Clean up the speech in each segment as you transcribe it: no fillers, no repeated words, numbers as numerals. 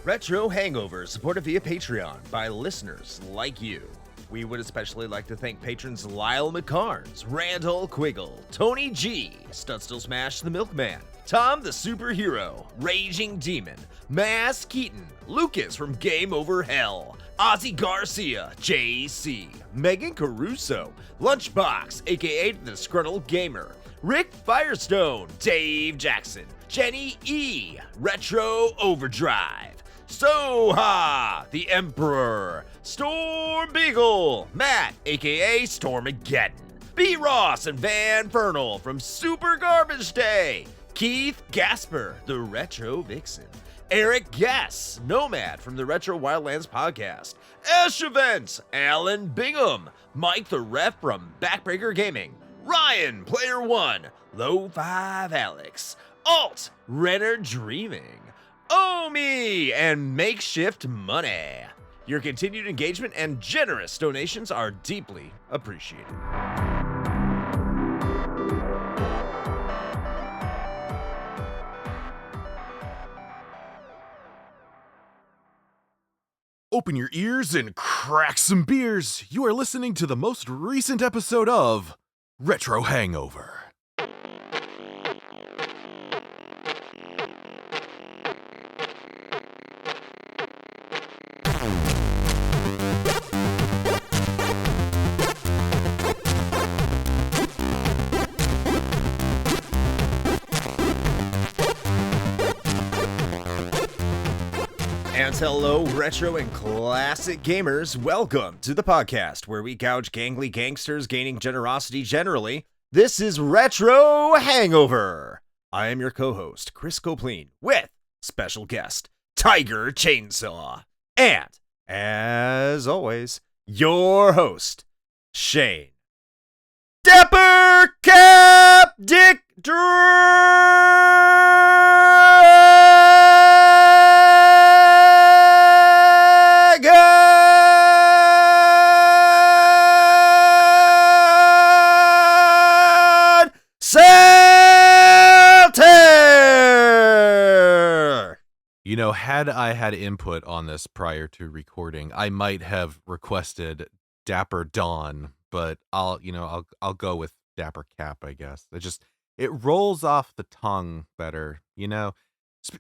Retro Hangover, supported via Patreon by listeners like you. We would especially like to thank patrons Lyle McCarnes, Randall Quiggle, Tony G, Studstill Smash the Milkman, Tom the Superhero, Raging Demon, Mass Keaton, Lucas from Game Over Hell, Ozzy Garcia, JC, Megan Caruso, Lunchbox, aka the Disgruntled Gamer, Rick Firestone, Dave Jackson, Jenny E, Retro Overdrive, Soha, the Emperor, Storm Beagle, Matt, aka Stormageddon, B. Ross and Van Fernal from Super Garbage Day, Keith Gasper, the Retro Vixen, Eric Guess, Nomad from the Retro Wildlands podcast, Ash Events, Alan Bingham, Mike the Ref from Backbreaker Gaming, Ryan, Player One, Low 5 Alex, Alt, Renner Dreaming, Omi, and Makeshift Money. Your continued engagement and generous donations are deeply appreciated. Open your ears and crack some beers. You are listening to the most recent episode of Retro Hangover. And hello, retro and classic gamers. Welcome to the podcast where we gouge gangly gangsters gaining generosity generally. This is Retro Hangover. I am your co-host, Chris Copleen, with special guest, TigerChainsaw. And, as always, your host, Shane. Dapper Cap Dick You know, had I had input on this prior to recording, I might have requested Dapper Dawn, but I'll go with Dapper Cap, I guess. It rolls off the tongue better, you know.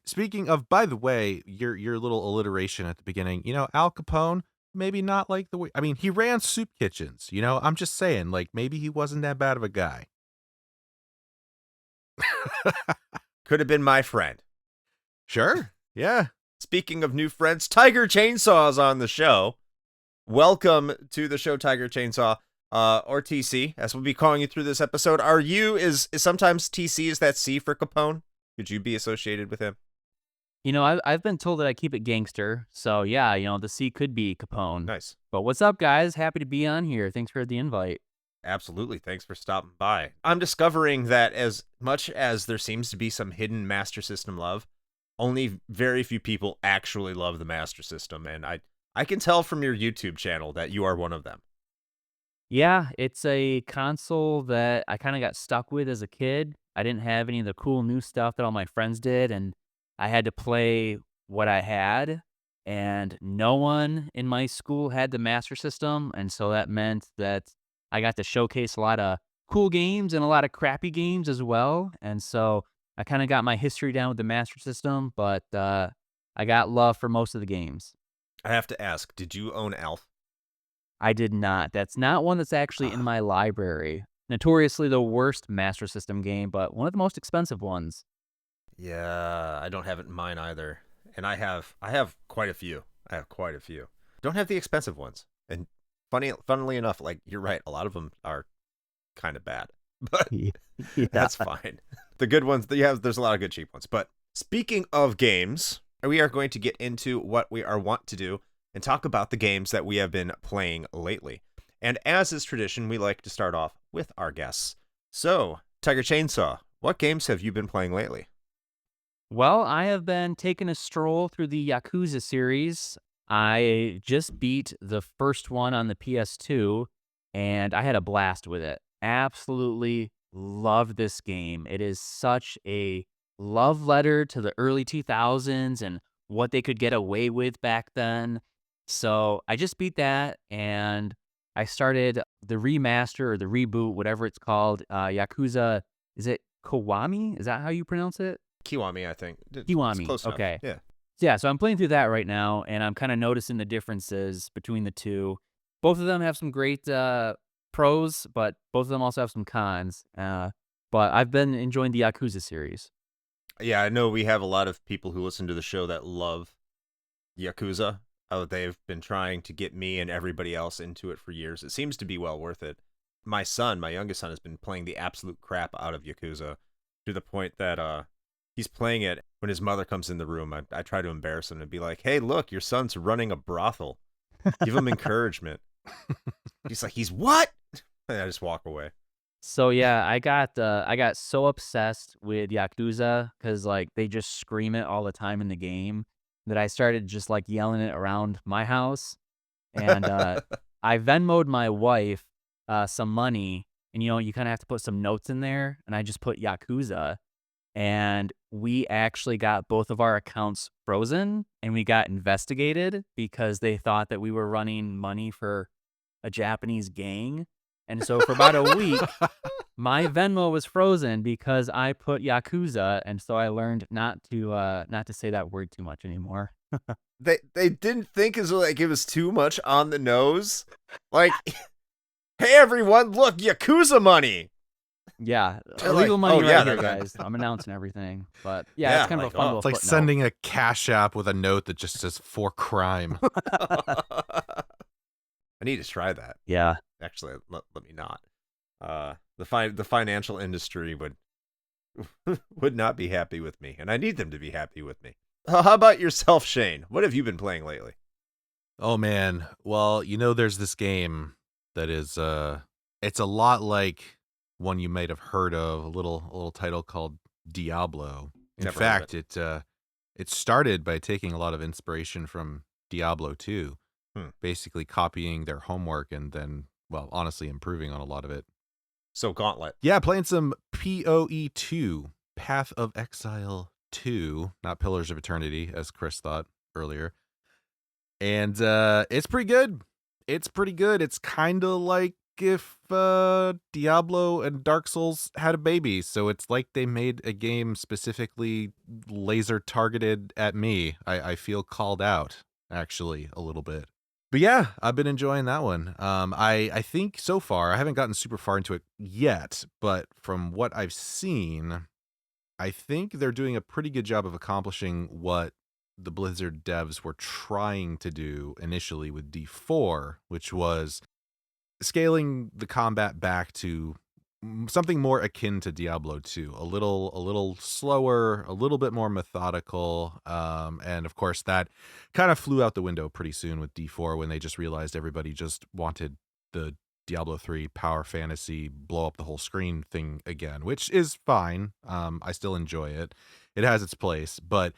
Speaking of, by the way, your little alliteration at the beginning, you know, Al Capone, maybe not like the way, I mean, he ran soup kitchens, you know. I'm just saying, like, maybe he wasn't that bad of a guy. Could have been my friend. Sure. Yeah. Speaking of new friends, TigerChainsaw is on the show. Welcome to the show, TigerChainsaw, or TC, as we'll be calling you through this episode. Are you, is sometimes TC, is that C for Capone? Could you be associated with him? You know, I've been told that I keep it gangster, so yeah, you know, the C could be Capone. Nice. But what's up, guys? Happy to be on here. Thanks for the invite. Absolutely. Thanks for stopping by. I'm discovering that as much as there seems to be some hidden Master System love, only very few people actually love the Master System, and I can tell from your YouTube channel that you are one of them. Yeah, it's a console that I kind of got stuck with as a kid. I didn't have any of the cool new stuff that all my friends did, and I had to play what I had, and no one in my school had the Master System, and so that meant that I got to showcase a lot of cool games and a lot of crappy games as well, and so I kind of got my history down with the Master System, but I got love for most of the games. I have to ask, did you own Alf? I did not. That's not one that's actually in my library. Notoriously the worst Master System game, but one of the most expensive ones. Yeah, I don't have it in mine either. And I have quite a few. Don't have the expensive ones. And funnily enough, like, you're right, a lot of them are kind of bad. But Yeah. that's fine. The good ones, there's a lot of good cheap ones. But speaking of games, we are going to get into what we are wont to do and talk about the games that we have been playing lately. And as is tradition, we like to start off with our guests. So, TigerChainsaw, what games have you been playing lately? Well, I have been taking a stroll through the Yakuza series. I just beat the first one on the PS2, and I had a blast with it. Absolutely love this game. It is such a love letter to the early 2000s and what they could get away with back then. So I just beat that, and I started the remaster or the reboot, whatever it's called, Yakuza. Is it Kiwami? Is that how you pronounce it? Kiwami, I think. It's Kiwami. close enough. Okay. Yeah. Yeah, so I'm playing through that right now, and I'm kind of noticing the differences between the two. Both of them have some great pros, but both of them also have some cons. But I've been enjoying the Yakuza series. Yeah, I know we have a lot of people who listen to the show that love Yakuza. Oh, they've been trying to get me and everybody else into it for years. It seems to be well worth it. My son, my youngest son, has been playing the absolute crap out of Yakuza to the point that he's playing it when his mother comes in the room. I try to embarrass him and be like, "Hey, look, your son's running a brothel. Give him encouragement." He's like, "He's what?" And I just walk away. So yeah, I got so obsessed with Yakuza because like they just scream it all the time in the game that I started just like yelling it around my house. And I Venmoed my wife some money, and you kind of have to put some notes in there, and I just put Yakuza, and we actually got both of our accounts frozen, and we got investigated because they thought that we were running money for a Japanese gang. And so for about a week, my Venmo was frozen because I put Yakuza, and so I learned not to say that word too much anymore. They didn't think as like it was too much on the nose. Like, hey everyone, look, Yakuza money. Yeah, They're illegal like, money "Oh, right yeah, here, that- guys. I'm announcing everything. But yeah, Yeah, it's kind of like, a fun oh. little It's like footnote. sending a cash app with a note that just says for crime. I need to try that. Yeah. Actually, let me not. The financial industry would would not be happy with me, and I need them to be happy with me. How about yourself, Shane? What have you been playing lately? Oh man. Well, there's this game that is it's a lot like one you might have heard of, a little title called Diablo. In Never heard of fact, it started by taking a lot of inspiration from Diablo 2, Hmm. basically copying their homework and then, well, honestly improving on a lot of it. So Gauntlet. Yeah, playing some PoE 2, Path of Exile 2, not Pillars of Eternity as Chris thought earlier. And it's pretty good. It's pretty good. It's kind of like if Diablo and Dark Souls had a baby. So it's like they made a game specifically laser targeted at me. I feel called out, actually, a little bit. But yeah, I've been enjoying that one. I think so far, I haven't gotten super far into it yet, but from what I've seen, I think they're doing a pretty good job of accomplishing what the Blizzard devs were trying to do initially with D4, which was scaling the combat back to something more akin to Diablo 2, a little slower, a little bit more methodical, and of course that kind of flew out the window pretty soon with D4 when they just realized everybody just wanted the Diablo 3 power fantasy blow up the whole screen thing again, which is fine. I still enjoy it. It has its place, but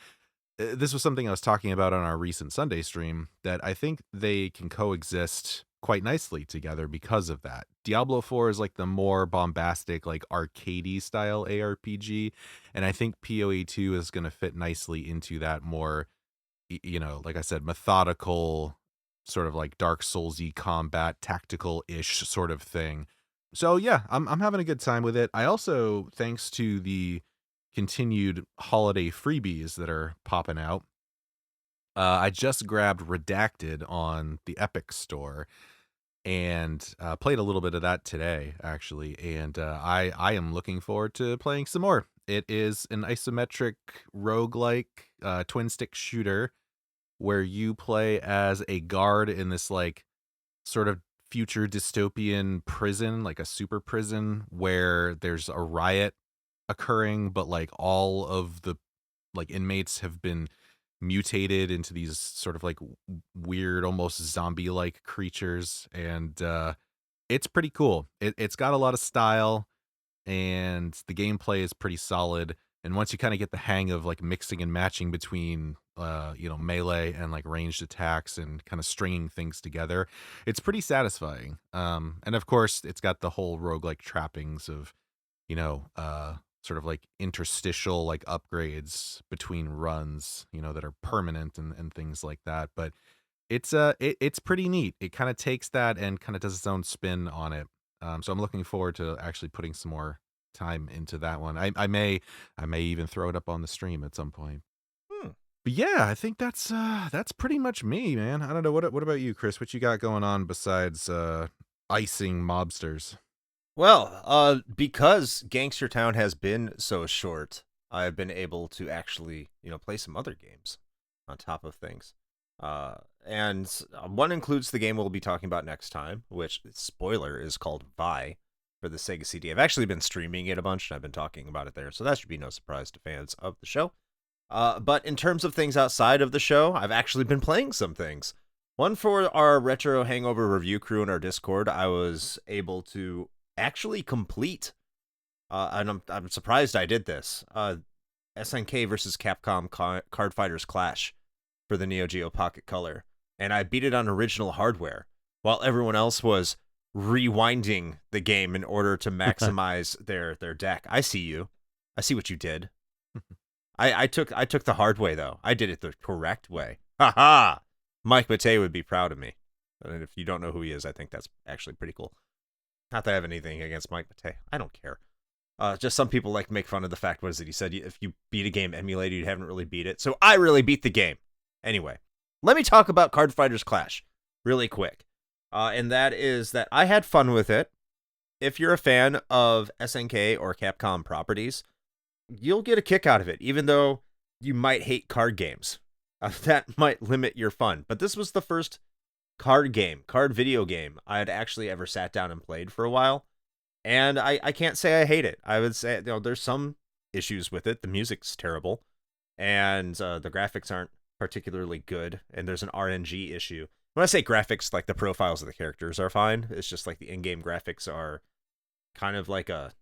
this was something I was talking about on our recent Sunday stream, that I think they can coexist quite nicely together because of that. Diablo 4 is like the more bombastic, like arcadey style ARPG, and I think PoE 2 is going to fit nicely into that more, like I said, methodical, sort of like Dark Souls-y combat, tactical-ish sort of thing. So yeah, I'm having a good time with it. I also, thanks to the continued holiday freebies that are popping out, I just grabbed Redacted on the Epic Store and played a little bit of that today, actually. And I am looking forward to playing some more. It is an isometric roguelike twin stick shooter where you play as a guard in this like sort of future dystopian prison, like a super prison where there's a riot occurring, but like all of the like inmates have been mutated into these sort of like weird, almost zombie-like creatures, and it's pretty cool. It's got a lot of style, and the gameplay is pretty solid. And once you kind of get the hang of like mixing and matching between melee and like ranged attacks and kind of stringing things together, it's pretty satisfying. And of course, it's got the whole roguelike trappings of, sort of like interstitial like upgrades between runs, that are permanent and things like that. But it's pretty neat. It kind of takes that and kind of does its own spin on it. So I'm looking forward to actually putting some more time into that one. I may even throw it up on the stream at some point. Hmm. But yeah, I think that's pretty much me, man. I don't know what about you, Chris? What you got going on besides icing mobsters? Well, because Gangster Town has been so short, I've been able to actually, play some other games on top of things. And one includes the game we'll be talking about next time, which, spoiler, is called Vi for the Sega CD. I've actually been streaming it a bunch, and I've been talking about it there, so that should be no surprise to fans of the show. But in terms of things outside of the show, I've actually been playing some things. One for our Retro Hangover review crew in our Discord, I was able to actually complete, and I'm surprised I did this, SNK versus Capcom Card Fighters Clash for the Neo Geo Pocket Color. And I beat it on original hardware, while everyone else was rewinding the game in order to maximize their deck. I see you. I see what you did. I took the hard way, though. I did it the correct way. Ha ha! Mike Matei would be proud of me. And if you don't know who he is, I think that's actually pretty cool. Not that I have anything against Mike Matei. I don't care. Just some people like to make fun of the fact, what is it? He said if you beat a game emulated, you haven't really beat it. So I really beat the game. Anyway, let me talk about Card Fighters Clash really quick. And that is that I had fun with it. If you're a fan of SNK or Capcom properties, you'll get a kick out of it, even though you might hate card games. That might limit your fun. But this was the first card video game I had actually ever sat down and played for a while. And I can't say I hate it. I would say, there's some issues with it. The music's terrible. And the graphics aren't particularly good. And there's an RNG issue. When I say graphics, like the profiles of the characters are fine. It's just like the in-game graphics are kind of like a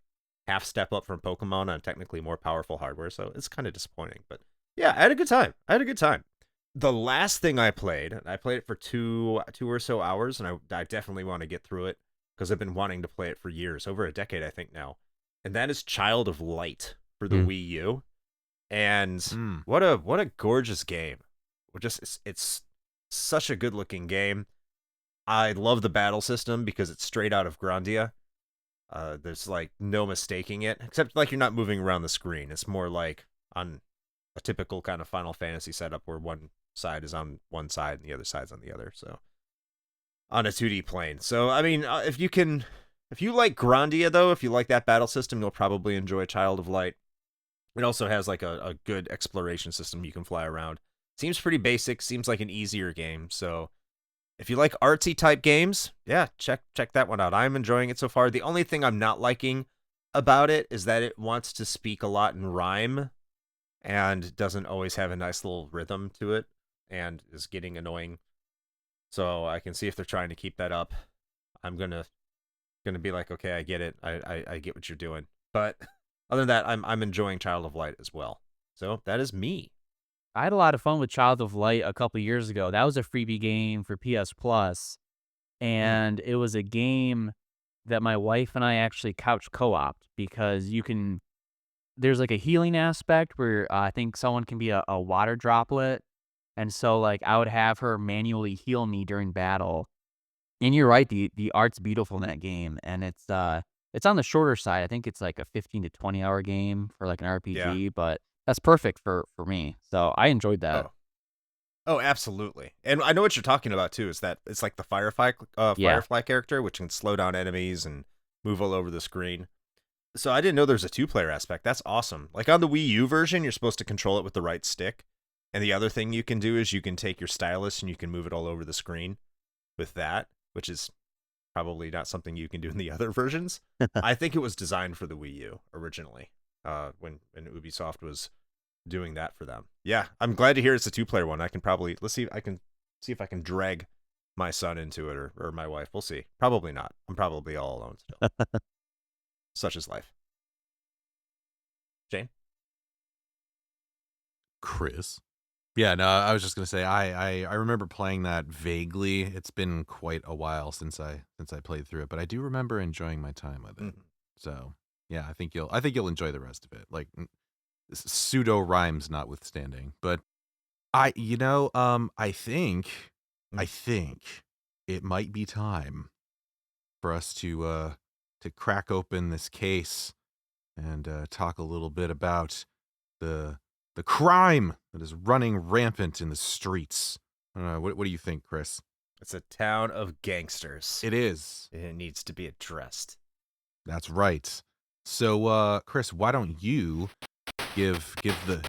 half step up from Pokemon on technically more powerful hardware. So it's kind of disappointing. But yeah, I had a good time. The last thing I played it for two or so hours, and I definitely want to get through it because I've been wanting to play it for years, over a decade, I think now. And that is Child of Light for the Wii U. And what a gorgeous game. It's such a good looking game. I love the battle system because it's straight out of Grandia. There's like no mistaking it, except like you're not moving around the screen. It's more like on a typical kind of Final Fantasy setup where one side is on one side and the other side's on the other. So on a 2D plane. So I mean, if you like Grandia though, if you like that battle system, you'll probably enjoy Child of Light. It also has like a good exploration system. You can fly around. Seems pretty basic. Seems like an easier game. So if you like artsy type games, yeah, check that one out. I'm enjoying it so far. The only thing I'm not liking about it is that it wants to speak a lot in rhyme and doesn't always have a nice little rhythm to it and is getting annoying. So I can see if they're trying to keep that up. I'm gonna be like, okay, I get it. I get what you're doing. But other than that, I'm enjoying Child of Light as well. So that is me. I had a lot of fun with Child of Light a couple years ago. That was a freebie game for PS Plus, and it was a game that my wife and I actually couch co-opted because there's like a healing aspect where I think someone can be a water droplet, and so like I would have her manually heal me during battle. And you're right, the art's beautiful in that game, and it's on the shorter side. I think it's like a 15 to 20 hour game for like an RPG, but that's perfect for me. So I enjoyed that. Oh, absolutely. And I know what you're talking about too. Is that it's like the Firefly character, which can slow down enemies and move all over the screen. So I didn't know there's a 2-player aspect. That's awesome. Like on the Wii U version, you're supposed to control it with the right stick. And the other thing you can do is you can take your stylus and you can move it all over the screen with that, which is probably not something you can do in the other versions. I think it was designed for the Wii U originally, when Ubisoft was doing that for them. Yeah, I'm glad to hear it's a 2-player one. Let's see if I can drag my son into it or my wife. We'll see. Probably not. I'm probably all alone still. Such is life. Jane? Chris? Yeah, no, I was just gonna say I remember playing that vaguely. It's been quite a while since I played through it, but I do remember enjoying my time with it. So Yeah, I think you'll enjoy the rest of it. Like pseudo rhymes notwithstanding. But I think it might be time for us to crack open this case and talk a little bit about the the crime that is running rampant in the streets. What do you think, Chris? It's a town of gangsters. It is. It needs to be addressed. That's right. So, Chris, why don't you give the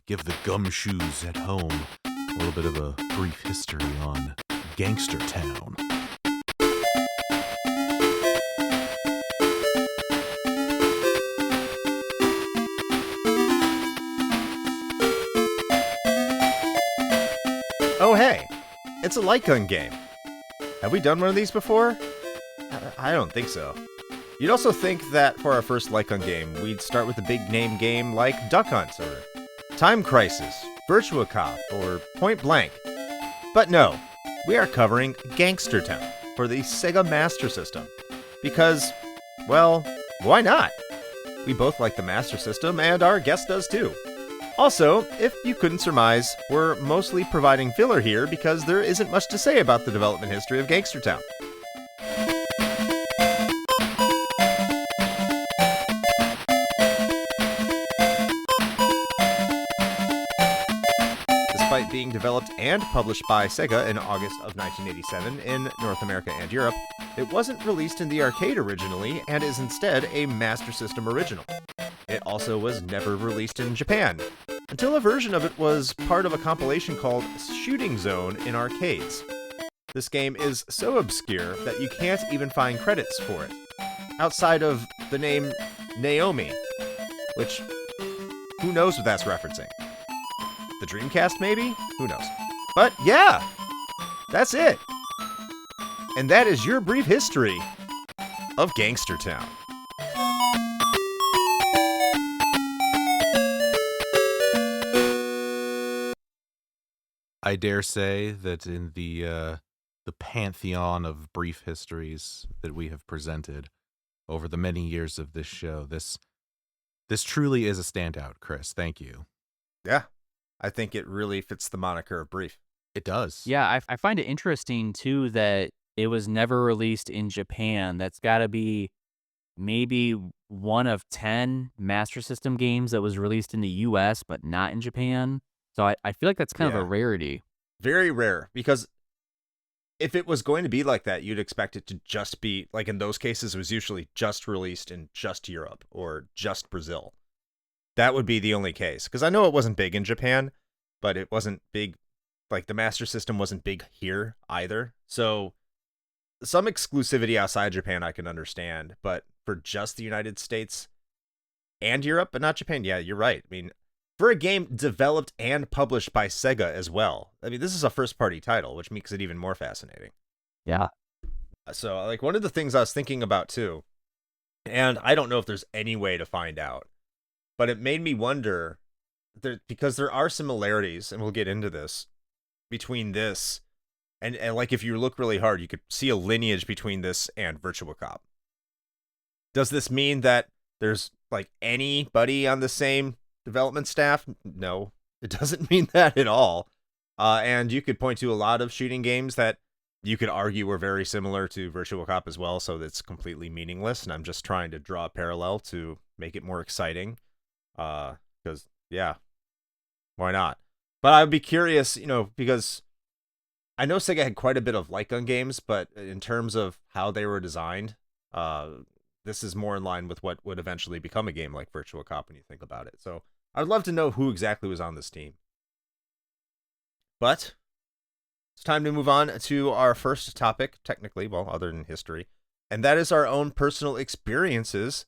gumshoes at home a little bit of a brief history on Gangster Town? Oh, hey, it's a light gun game. Have we done one of these before? I don't think so. You'd also think that for our first light gun game, we'd start with a big name game like Duck Hunt or Time Crisis, Virtua Cop, or Point Blank. But no, we are covering Gangster Town for the Sega Master System. Because, well, why not? We both like the Master System, and our guest does too. Also, if you couldn't surmise, we're mostly providing filler here because there isn't much to say about the development history of Gangster Town. Despite being developed and published by Sega in August of 1987 in North America and Europe, it wasn't released in the arcade originally and is instead a Master System original. It also was never released in Japan, until a version of it was part of a compilation called Shooting Zone in arcades. This game is so obscure that you can't even find credits for it, outside of the name Naomi, which, who knows what that's referencing? The Dreamcast, maybe? Who knows? But yeah, that's it. And that is your brief history of Gangster Town. I dare say that in the pantheon of brief histories that we have presented over the many years of this show, this truly is a standout, Chris. Thank you. Yeah, I think it really fits the moniker of brief. It does. Yeah, I find it interesting too that it was never released in Japan. That's got to be maybe one of 10 Master System games that was released in the US, but not in Japan. So I feel like that's kind of a Yeah. rarity. Very rare, because if it was going to be like that, you'd expect it to just be, like in those cases, it was usually just released in just Europe or just Brazil. That would be the only case, because I know it wasn't big in Japan, but it wasn't big, like the Master System wasn't big here either. So some exclusivity outside Japan I can understand, but for just the United States and Europe, but not Japan, yeah, you're right. I mean, for a game developed and published by Sega as well. I mean, this is a first-party title, which makes it even more fascinating. Yeah. So, like, one of the things I was thinking about, too, and I don't know if there's any way to find out, but it made me wonder, because there are similarities, and we'll get into this, between this, and like, if you look really hard, you could see a lineage between this and Virtua Cop. Does this mean that there's, like, anybody on the same development staff? No, it doesn't mean that at all. And you could point to a lot of shooting games that you could argue were very similar to Virtua Cop as well, so that's completely meaningless, and I'm just trying to draw a parallel to make it more exciting. Because, yeah, why not? But I would be curious, because I know Sega had quite a bit of light gun games, but in terms of how they were designed, this is more in line with what would eventually become a game like Virtua Cop when you think about it. So I'd love to know who exactly was on this team. But it's time to move on to our first topic, technically, well, other than history, and that is our own personal experiences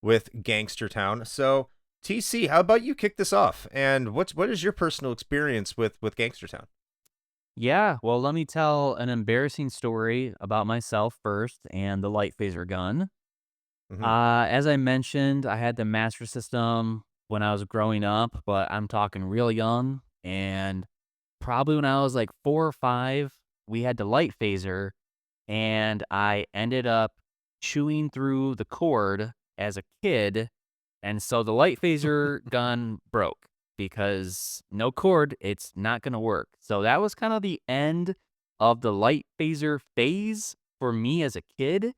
with Gangster Town. So, TC, how about you kick this off? And what is your personal experience with Gangster Town? Yeah, well, let me tell an embarrassing story about myself first and the light phaser gun. Mm-hmm. As I mentioned, I had the Master System when I was growing up, but I'm talking real young. And probably when I was like 4 or 5, we had the light phaser, and I ended up chewing through the cord as a kid And so the light phaser gun broke because no cord, it's not going to work. So that was kind of the end of the light phaser phase for me as a kid.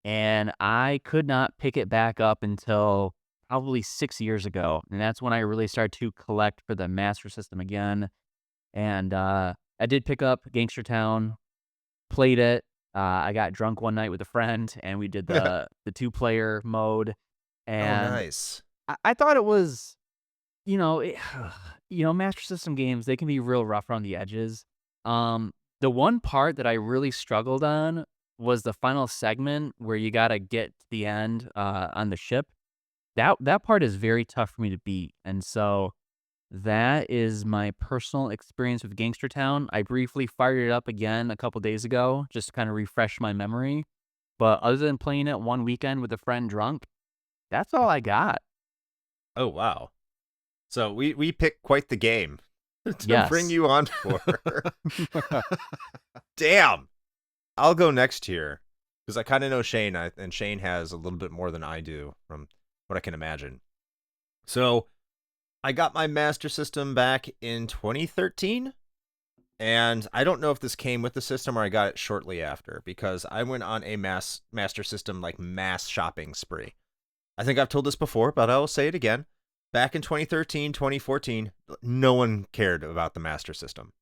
And I could not pick it back up until probably 6 years ago. And that's when I really started to collect for the Master System again. And I did pick up Gangster Town, played it. I got drunk one night with a friend, and we did the 2-player mode. Oh, And nice. I thought it was, you know, Master System games, they can be real rough around the edges. The one part that I really struggled on was the final segment where you gotta get to the end, on the ship. That part is very tough for me to beat, and so that is my personal experience with Gangster Town. I briefly fired it up again a couple days ago just to kinda refresh my memory, but other than playing it one weekend with a friend drunk, that's all I got. Oh, wow. So we picked quite the game to bring Yes. you on for. Damn. I'll go next here because I kind of know Shane, and Shane has a little bit more than I do from what I can imagine. So I got my Master System back in 2013, and I don't know if this came with the system or I got it shortly after because I went on a Master System like mass shopping spree. I think I've told this before, but I will say it again. Back in 2013, 2014, no one cared about the Master System.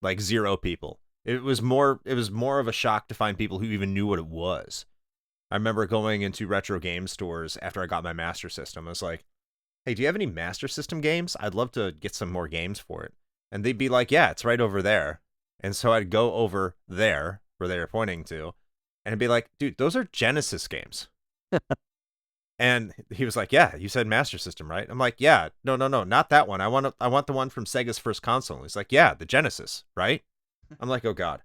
Like 0 people. It was more of a shock to find people who even knew what it was. I remember going into retro game stores after I got my Master System. I was like, "Hey, do you have any Master System games? I'd love to get some more games for it." And they'd be like, "Yeah, it's right over there." And so I'd go over there where they were pointing to, and I'd be like, "Dude, those are Genesis games." And he was like, "Yeah, you said Master System, right?" I'm like, "Yeah, no, not that one. I want the one from Sega's first console." He's like, "Yeah, the Genesis, right?" I'm like, "Oh God,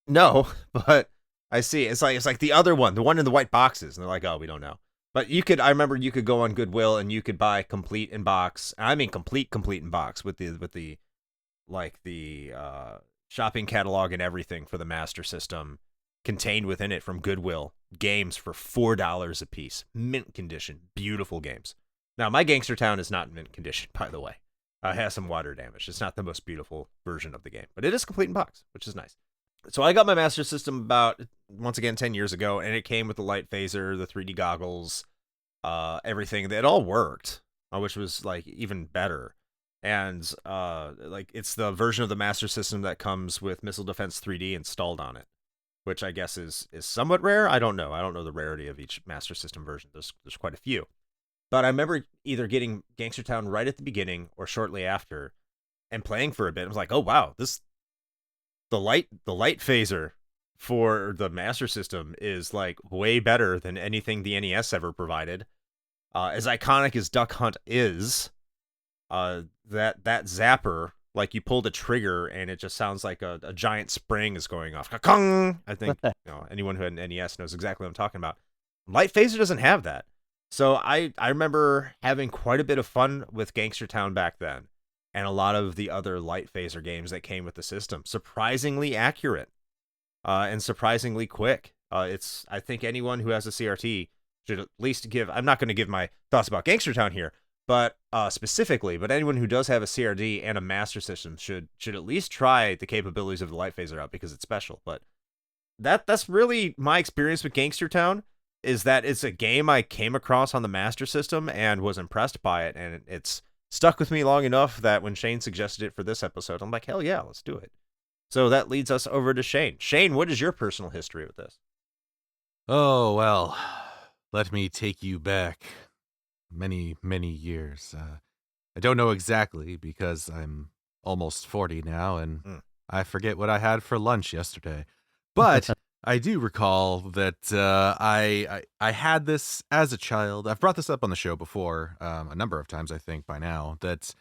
no." But I see. It's like the other one, the one in the white boxes, and they're like, "Oh, we don't know." But I remember you could go on Goodwill and you could buy complete in box. I mean, complete in box with the shopping catalog and everything for the Master System contained within it from Goodwill. Games for $4 a piece, mint condition, beautiful games. Now, my Gangster Town is not in mint condition, by the way. It has some water damage. It's not the most beautiful version of the game, but it is complete in box, which is nice. So I got my Master System about, once again, 10 years ago, and it came with the light phaser, the 3D goggles, everything. It all worked, which was like even better. And like it's the version of the Master System that comes with Missile Defense 3D installed on it, which I guess is somewhat rare. I don't know. I don't know the rarity of each Master System version. There's quite a few. But I remember either getting Gangster Town right at the beginning or shortly after and playing for a bit. I was like, "Oh wow, the light phaser for the Master System is like way better than anything the NES ever provided." As iconic as Duck Hunt is, that zapper, like you pull the trigger and it just sounds like a giant spring is going off. Ka-kong! I think anyone who had an NES knows exactly what I'm talking about. Light phaser doesn't have that. So I remember having quite a bit of fun with Gangster Town back then, and a lot of the other light phaser games that came with the system. Surprisingly accurate, and surprisingly quick. I think anyone who has a CRT should at least give. I'm not going to give my thoughts about Gangster Town here, but specifically, but anyone who does have a CRD and a Master System should at least try the capabilities of the light phaser out because it's special. But that's really my experience with Gangster Town. Is that it's a game I came across on the Master System and was impressed by it, and it's stuck with me long enough that when Shane suggested it for this episode, I'm like, hell yeah, let's do it. So that leads us over to Shane. Shane, what is your personal history with this? Oh, well, let me take you back many, many years. I don't know exactly because I'm almost 40 now, and I forget what I had for lunch yesterday. But I do recall that I had this as a child. I've brought this up on the show before a number of times, I think, by now, that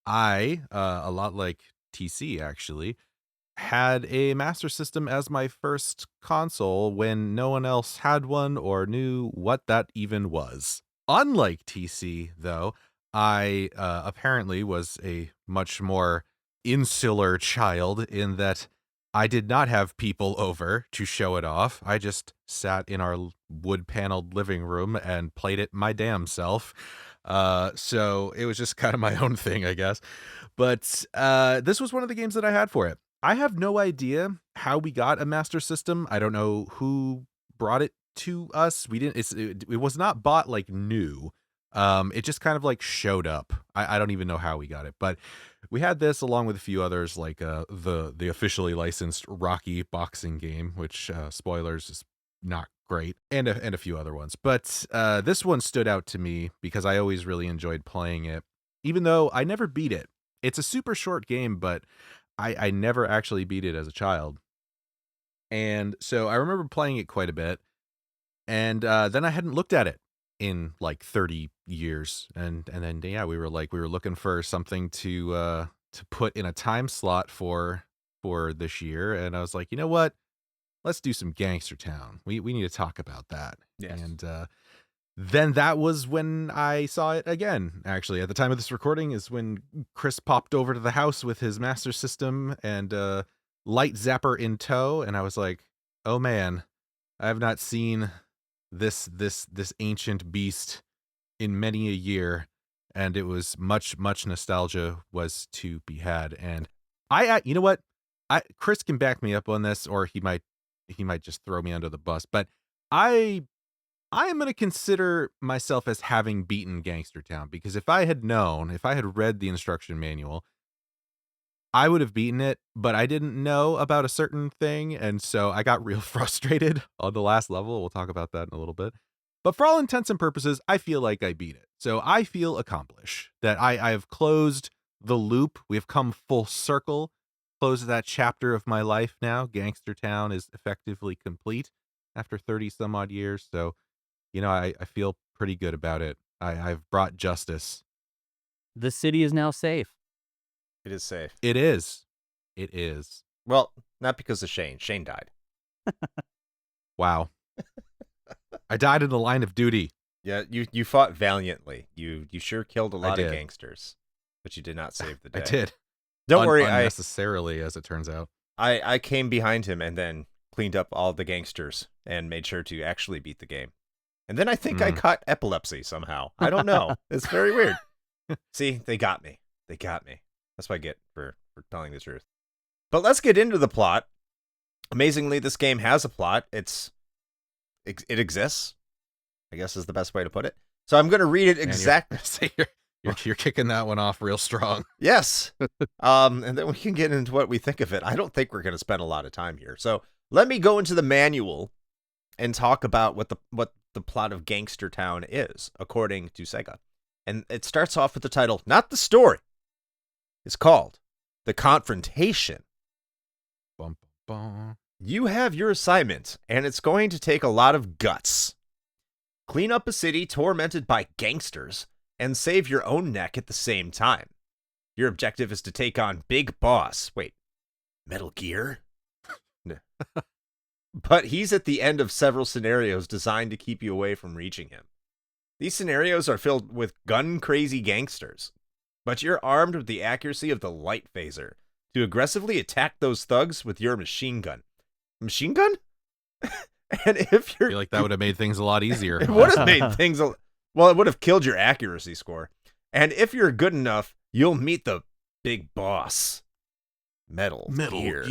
I, a lot like TC, actually, had a Master System as my first console when no one else had one or knew what that even was. Unlike TC, though, I apparently was a much more insular child in that I did not have people over to show it off. I just sat in our wood-paneled living room and played it my damn self. So it was just kind of my own thing, I guess. But this was one of the games that I had for it. I have no idea how we got a Master System. I don't know who brought it to us. We didn't. It was not bought like new. It just kind of like showed up. I don't even know how we got it, but we had this along with a few others, like the officially licensed Rocky boxing game, which spoilers is not great, and a few other ones. But this one stood out to me because I always really enjoyed playing it, even though I never beat it. It's a super short game, but I never actually beat it as a child. And so I remember playing it quite a bit, and then I hadn't looked at it in like 30 years, and then yeah, we were looking for something to put in a time slot for this year, and I was like, you know what? Let's do some Gangster Town. We need to talk about that. Yes. And then that was when I saw it again. Actually, at the time of this recording is when Chris popped over to the house with his Master System and light zapper in tow, and I was like, oh man, I have not seen this ancient beast in many a year, and it was much nostalgia was to be had. And you know what, Chris can back me up on this, or he might just throw me under the bus, but I am going to consider myself as having beaten Gangster Town, because if I had read the instruction manual, I would have beaten it, but I didn't know about a certain thing, and so I got real frustrated on the last level. We'll talk about that in a little bit. But for all intents and purposes, I feel like I beat it. So I feel accomplished, that I have closed the loop. We have come full circle, closed that chapter of my life now. Gangster Town is effectively complete after 30 some odd years. So, you know, I feel pretty good about it. I've brought justice. The city is now safe. It is safe. It is. It is. Well, not because of Shane. Shane died. Wow. I died in the line of duty. Yeah, you fought valiantly. You sure killed a lot of did. gangsters, but you did not save the day. I did. Don't worry, unnecessarily, as it turns out. I came behind him and then cleaned up all the gangsters and made sure to actually beat the game. And then I think I caught epilepsy somehow. I don't know. It's very weird. See, they got me. They got me. That's what I get for telling the truth. But let's get into the plot. Amazingly, this game has a plot. It exists, I guess is the best way to put it. So I'm going to read it exactly. You're kicking that one off real strong. Yes. And then we can get into what we think of it. I don't think we're going to spend a lot of time here. So let me go into the manual and talk about what the plot of Gangster Town is, according to Sega. And it starts off with the title, not the story. It's called The Confrontation. Bum, bum, bum. You have your assignment, and it's going to take a lot of guts. Clean up a city tormented by gangsters, and save your own neck at the same time. Your objective is to take on Big Boss. Wait, Metal Gear? No. But he's at the end of several scenarios designed to keep you away from reaching him. These scenarios are filled with gun-crazy gangsters, but you're armed with the accuracy of the light phaser to aggressively attack those thugs with your machine gun. Machine gun? And if you're... I feel like that would have made things a lot easier. It would have made things... Well, it would have killed your accuracy score. And if you're good enough, you'll meet the big boss. Metal Gear.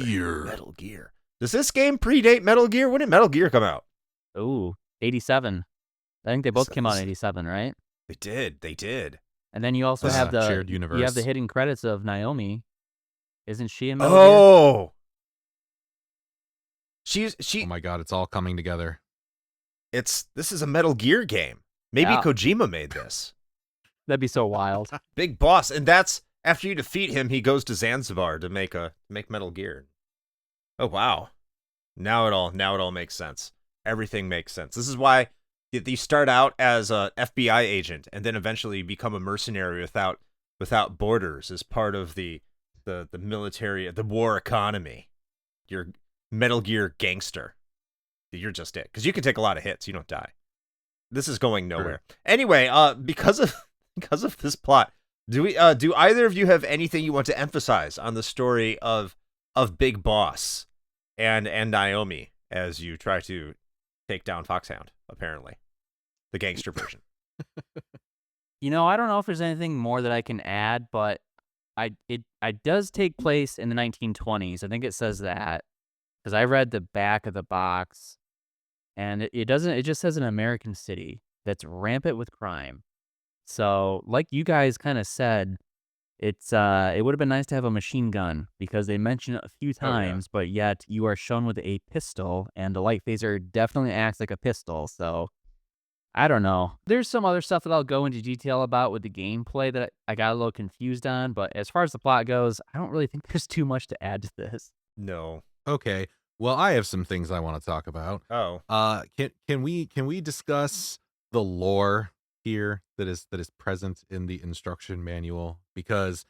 Metal Gear. Does this game predate Metal Gear? When did Metal Gear come out? Ooh, 87. I think they both came out in 87, right? They did. And then you also have the shared universe. You have the hidden credits of Naomi. Isn't she in Metal Gear? Oh! She. Oh my god, it's all coming together. This is a Metal Gear game. Maybe Yeah. Kojima made this. That'd be so wild. Big boss, and that's after you defeat him, he goes to Zanzibar to make Metal Gear. Oh wow. Now it all makes sense. Everything makes sense. This is why you start out as a FBI agent and then eventually become a mercenary without borders as part of the military, the war economy. You're Metal Gear gangster. You're just it. Because you can take a lot of hits, you don't die. This is going nowhere. Sure. Anyway, because of this plot, do either of you have anything you want to emphasize on the story of Big Boss and Naomi as you try to take down Foxhound, apparently. The gangster version. I don't know if there's anything more that I can add, but it does take place in the 1920s. I think it says that because I read the back of the box, and it doesn't. It just says an American city that's rampant with crime. So, like you guys kind of said, it would have been nice to have a machine gun because they mention it a few Oh, yeah. times, but yet you are shown with a pistol, and the light phaser definitely acts like a pistol. So I don't know. There's some other stuff that I'll go into detail about with the gameplay that I got a little confused on, but as far as the plot goes, I don't really think there's too much to add to this. No. Okay. Well, I have some things I want to talk about. Oh. Can we discuss the lore here that is present in the instruction manual? Because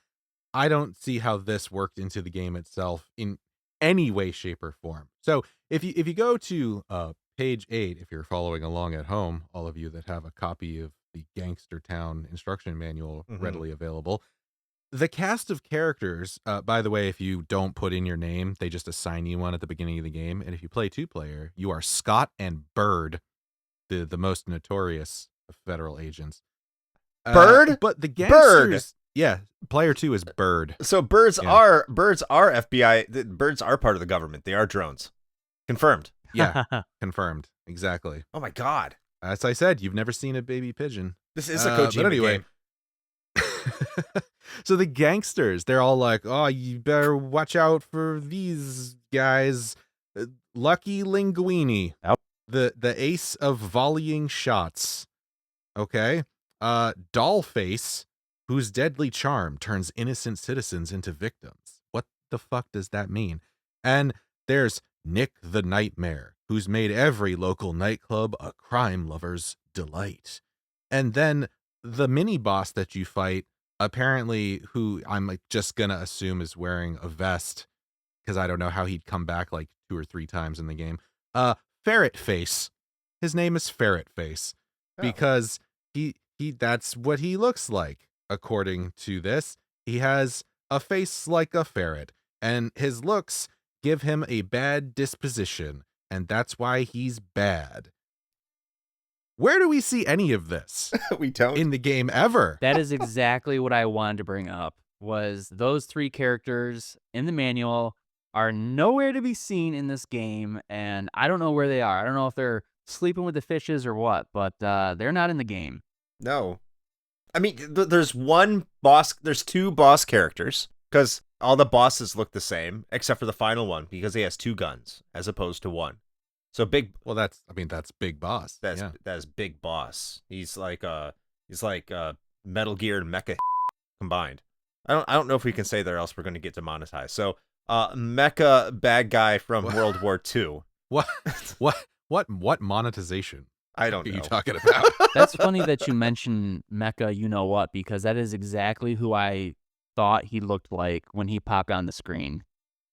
I don't see how this worked into the game itself in any way, shape, or form. So if you go to page 8, if you're following along at home, all of you that have a copy of the Gangster Town instruction manual readily available, the cast of characters, by the way, if you don't put in your name, they just assign you one at the beginning of the game. And if you play 2-player, you are Scott and Bird, the most notorious of federal agents. Bird? But the Bird! gangsters, yeah, player 2 is Bird. So birds Yeah. are FBI. Birds are part of the government. They are drones. Confirmed. Yeah, confirmed. Exactly. Oh my god. As I said, you've never seen a baby pigeon. This is a But Kojima anyway. game. So the gangsters, they're all like, oh, you better watch out for these guys. Lucky Linguini, Yep. the ace of volleying shots. Okay. Dollface, whose deadly charm turns innocent citizens into victims. What the fuck does that mean? And there's Nick the Nightmare, who's made every local nightclub a crime lover's delight. And then the mini boss that you fight, apparently, who I'm like just gonna assume is wearing a vest, because I don't know how he'd come back like 2 or 3 times in the game. Ferret Face. His name is Ferret Face because he that's what he looks like. According to this, he has a face like a ferret, and his looks give him a bad disposition, and that's why he's bad. Where do we see any of this We don't. in the game ever? That is exactly what I wanted to bring up, was those 3 characters in the manual are nowhere to be seen in this game, and I don't know where they are. I don't know if they're sleeping with the fishes or what, but they're not in the game. No. I mean, there's one boss. There's 2 boss characters because all the bosses look the same except for the final one because he has 2 guns as opposed to 1. So big. Well, that's Big Boss. That's Big Boss. He's like Metal Gear and Mecha combined. I don't know if we can say that or else we're going to get demonetized. So Mecha bad guy from World War II. What monetization I don't are know. you talking about? That's funny that you mention Mecha, you know what, because that is exactly who I thought he looked like when he popped on the screen.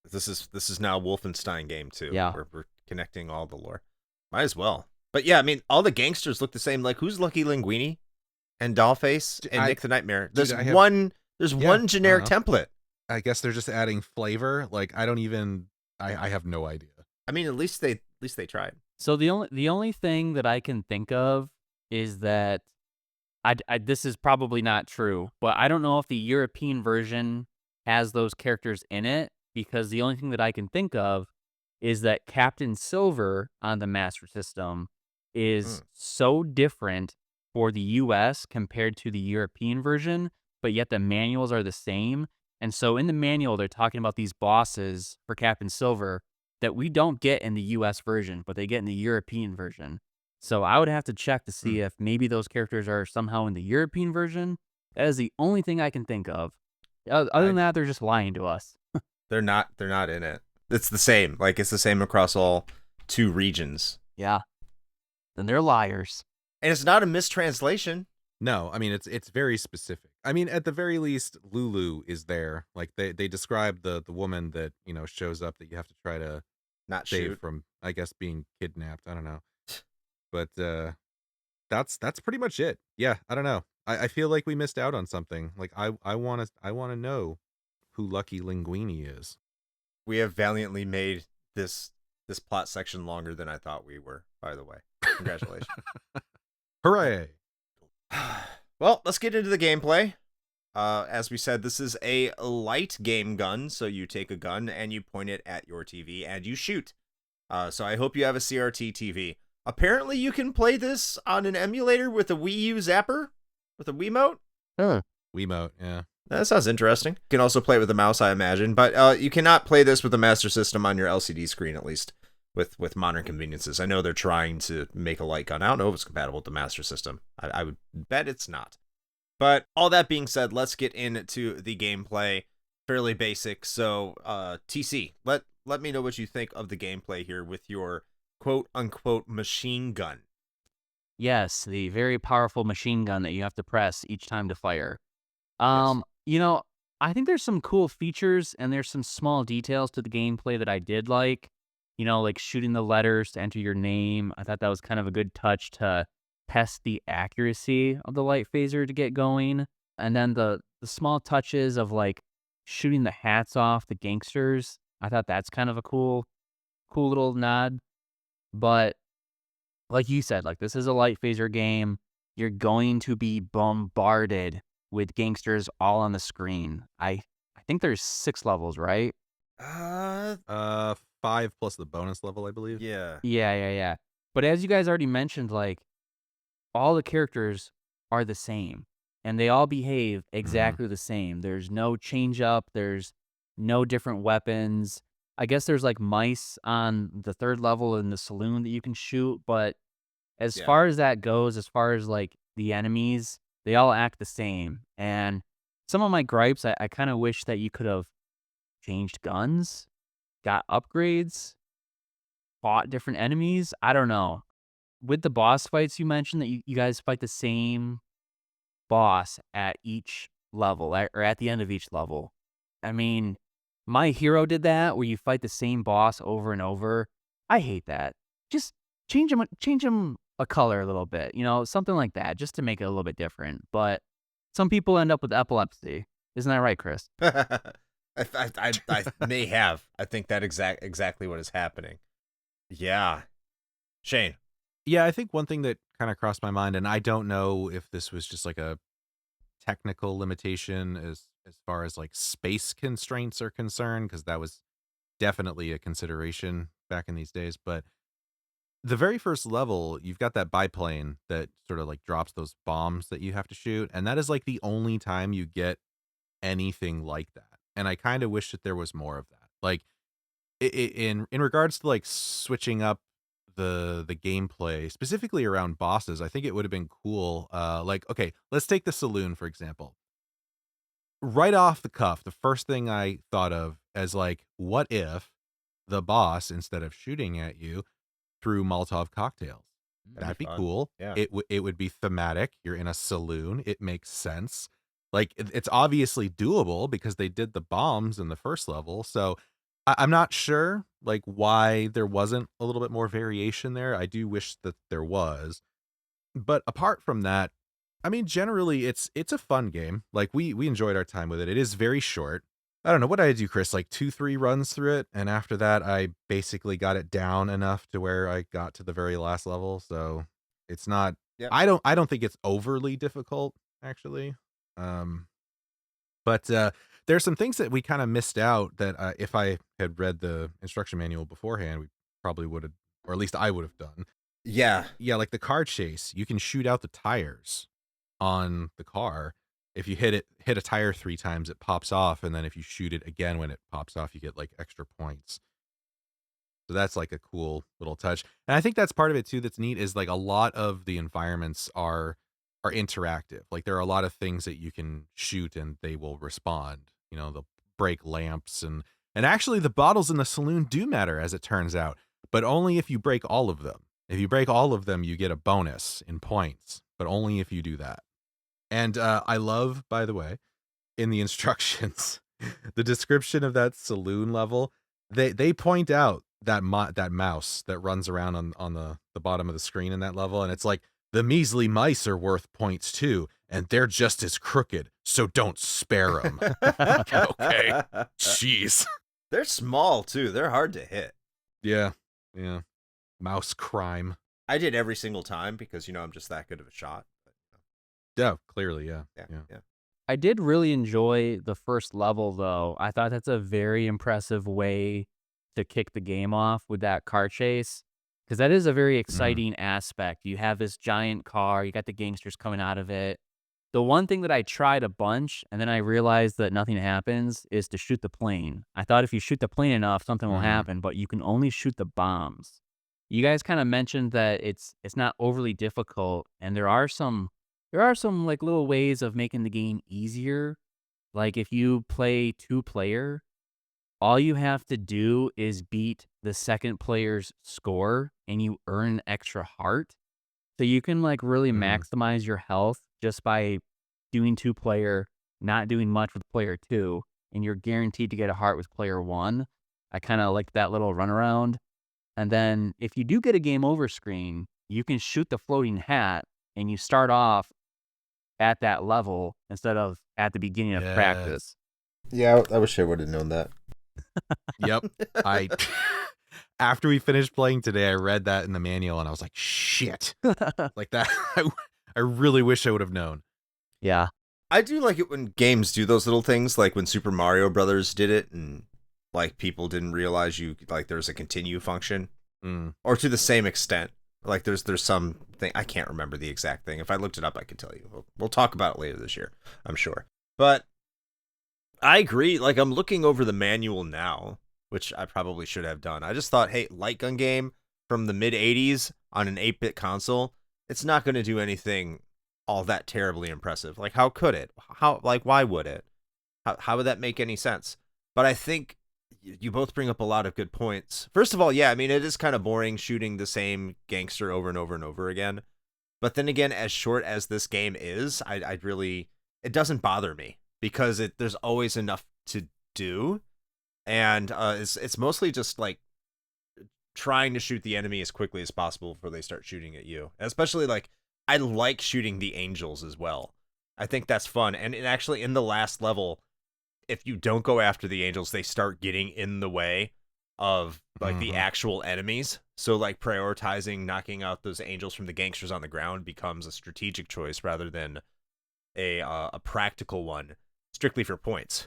This is now a Wolfenstein game too. Yeah. We're connecting all the lore. Might as well. But yeah, I mean, all the gangsters look the same. Like, who's Lucky Linguini and Dollface and Nick the Nightmare? There's one generic template. I guess they're just adding flavor. Like, I have no idea. I mean, at least they tried. So the only thing that I can think of is that this is probably not true, but I don't know if the European version has those characters in it, because the only thing that I can think of is that Captain Silver on the Master System is so different for the US compared to the European version, but yet the manuals are the same. And so in the manual, they're talking about these bosses for Captain Silver that we don't get in the US version, but they get in the European version. So I would have to check to see if maybe those characters are somehow in the European version. That is the only thing I can think of. Other than that, they're just lying to us. They're not in it. It's the same. Like, it's the same across all 2 regions. Yeah. Then they're liars. And it's not a mistranslation. No, I mean, it's very specific. I mean, at the very least, Lulu is there. Like, they describe the woman that, shows up that you have to try to Not save shoot. from, I guess, being kidnapped. I don't know. But that's pretty much it. Yeah, I don't know. I feel like we missed out on something. Like, I want to know who Lucky Linguini is. We have valiantly made this this plot section longer than I thought we were, by the way. Congratulations. Hooray! Well, let's get into the gameplay. As we said, this is a light game gun, so you take a gun and you point it at your TV and you shoot. So I hope you have a CRT TV. Apparently, you can play this on an emulator with a Wii U zapper, with a Wiimote. Wiimote, yeah. That sounds interesting. You can also play it with a mouse, I imagine, but you cannot play this with a Master System on your LCD screen, at least with modern conveniences. I know they're trying to make a light gun. I don't know if it's compatible with the Master System. I would bet it's not. But all that being said, let's get into the gameplay. Fairly basic. So, TC, let me know what you think of the gameplay here with your quote-unquote machine gun. Yes, the very powerful machine gun that you have to press each time to fire. Yes. You know, I think there's some cool features and there's some small details to the gameplay that I did like. You know, like shooting the letters to enter your name. I thought that was kind of a good touch to test the accuracy of the light phaser to get going. And then the small touches of like shooting the hats off the gangsters. I thought that's kind of a cool little nod. But like you said, like this is a light phaser game. You're going to be bombarded with gangsters all on the screen. I think there's 6 levels, right? 5 plus the bonus level, I believe. Yeah. Yeah. But as you guys already mentioned, like all the characters are the same and they all behave exactly the same. There's no change up, there's no different weapons. I guess there's like mice on the 3rd level in the saloon that you can shoot, but as Yeah. far as that goes, as far as like the enemies, they all act the same. And some of my gripes, I kind of wish that you could have changed guns, got upgrades, fought different enemies. I don't know. With the boss fights, you mentioned that you guys fight the same boss at each level or at the end of each level. I mean, My Hero did that where you fight the same boss over and over. I hate that. Just change him a color a little bit, something like that, just to make it a little bit different. But some people end up with epilepsy. Isn't that right, Chris? I may have. I think that exactly what is happening. Yeah. Shane. Yeah, I think one thing that kind of crossed my mind, and I don't know if this was just like a technical limitation as far as like space constraints are concerned, because that was definitely a consideration back in these days. But the very first level, you've got that biplane that sort of like drops those bombs that you have to shoot, and that is like the only time you get anything like that. And I kind of wish that there was more of that. Like in regards to like switching up the gameplay specifically around bosses, I think it would have been cool. Like, okay, let's take the saloon for example. Right off the cuff, the first thing I thought of as like, what if the boss, instead of shooting at you, threw Molotov cocktails? That'd be fun. cool. Yeah. It would be thematic. You're in a saloon. It makes sense. Like it's obviously doable because they did the bombs in the first level. So I'm not sure like why there wasn't a little bit more variation there. I do wish that there was. But apart from that, I mean, generally it's a fun game. Like we enjoyed our time with it. It is very short. I don't know, what did I do, Chris? Like 2-3 runs through it, and after that I basically got it down enough to where I got to the very last level. So it's not Yep. I don't think it's overly difficult, actually. But there's some things that we kind of missed out that if I had read the instruction manual beforehand, we probably would have, or at least I would have done. Yeah. Yeah, like the car chase, you can shoot out the tires on the car. If you hit a tire 3 times, it pops off, and then if you shoot it again when it pops off, you get like extra points. So that's like a cool little touch. And I think that's part of it too that's neat is like a lot of the environments are interactive. Like there are a lot of things that you can shoot and they will respond. They'll break lamps and actually the bottles in the saloon do matter, as it turns out, but only if you break all of them. If you break all of them, you get a bonus in points, but only if you do that. And I love, by the way, in the instructions, the description of that saloon level, they point out that mouse that runs around on the bottom of the screen in that level, and it's like, the measly mice are worth points too, and they're just as crooked, so don't spare them. Okay. Jeez. They're small too. They're hard to hit. Yeah. Yeah. Mouse crime. I did every single time because, I'm just that good of a shot. But, Yeah, clearly, yeah. yeah, Yeah. yeah. I did really enjoy the first level, though. I thought that's a very impressive way to kick the game off with that car chase, because that is a very Mhm. exciting aspect. You have this giant car, you got the gangsters coming out of it. The one thing that I tried a bunch and then I realized that nothing happens is to shoot the plane. I thought if you shoot the plane enough, something will Mhm. happen, but you can only shoot the bombs. You guys kind of mentioned that it's not overly difficult, and there are some like little ways of making the game easier. Like if you play two player, all you have to do is beat the second player's score and you earn an extra heart. So you can like really Mhm. maximize your health just by doing two player, not doing much with player two, and you're guaranteed to get a heart with player one. I kind of like that little runaround. And then if you do get a game over screen, you can shoot the floating hat and you start off at that level instead of at the beginning of Yes. practice. Yeah, I wish I would have known that. Yep. I after we finished playing today, I read that in the manual and I was like, shit. Like that I really wish I would have known. Yeah. I do like it when games do those little things, like when Super Mario Brothers did it, and like people didn't realize there's a continue function, Mm. or to the same extent. Like there's some thing I can't remember the exact thing. If I looked it up, I could tell you. We'll talk about it later this year, I'm sure. But I agree. Like I'm looking over the manual now, which I probably should have done. I just thought, hey, light gun game from the mid '80s on an 8-bit console, it's not going to do anything all that terribly impressive. Like how could it? Why would it? How would that make any sense? But I think you both bring up a lot of good points. First of all, yeah, I mean it is kind of boring shooting the same gangster over and over and over again. But then again, as short as this game is, I'd really it doesn't bother me because there's always enough to do, and it's mostly just like trying to shoot the enemy as quickly as possible before they start shooting at you. Especially like I like shooting the angels as well. I think that's fun, and actually in the last level, if you don't go after the angels, they start getting in the way of like the Mhm. actual enemies. So like prioritizing knocking out those angels from the gangsters on the ground becomes a strategic choice rather than a practical one, strictly for points.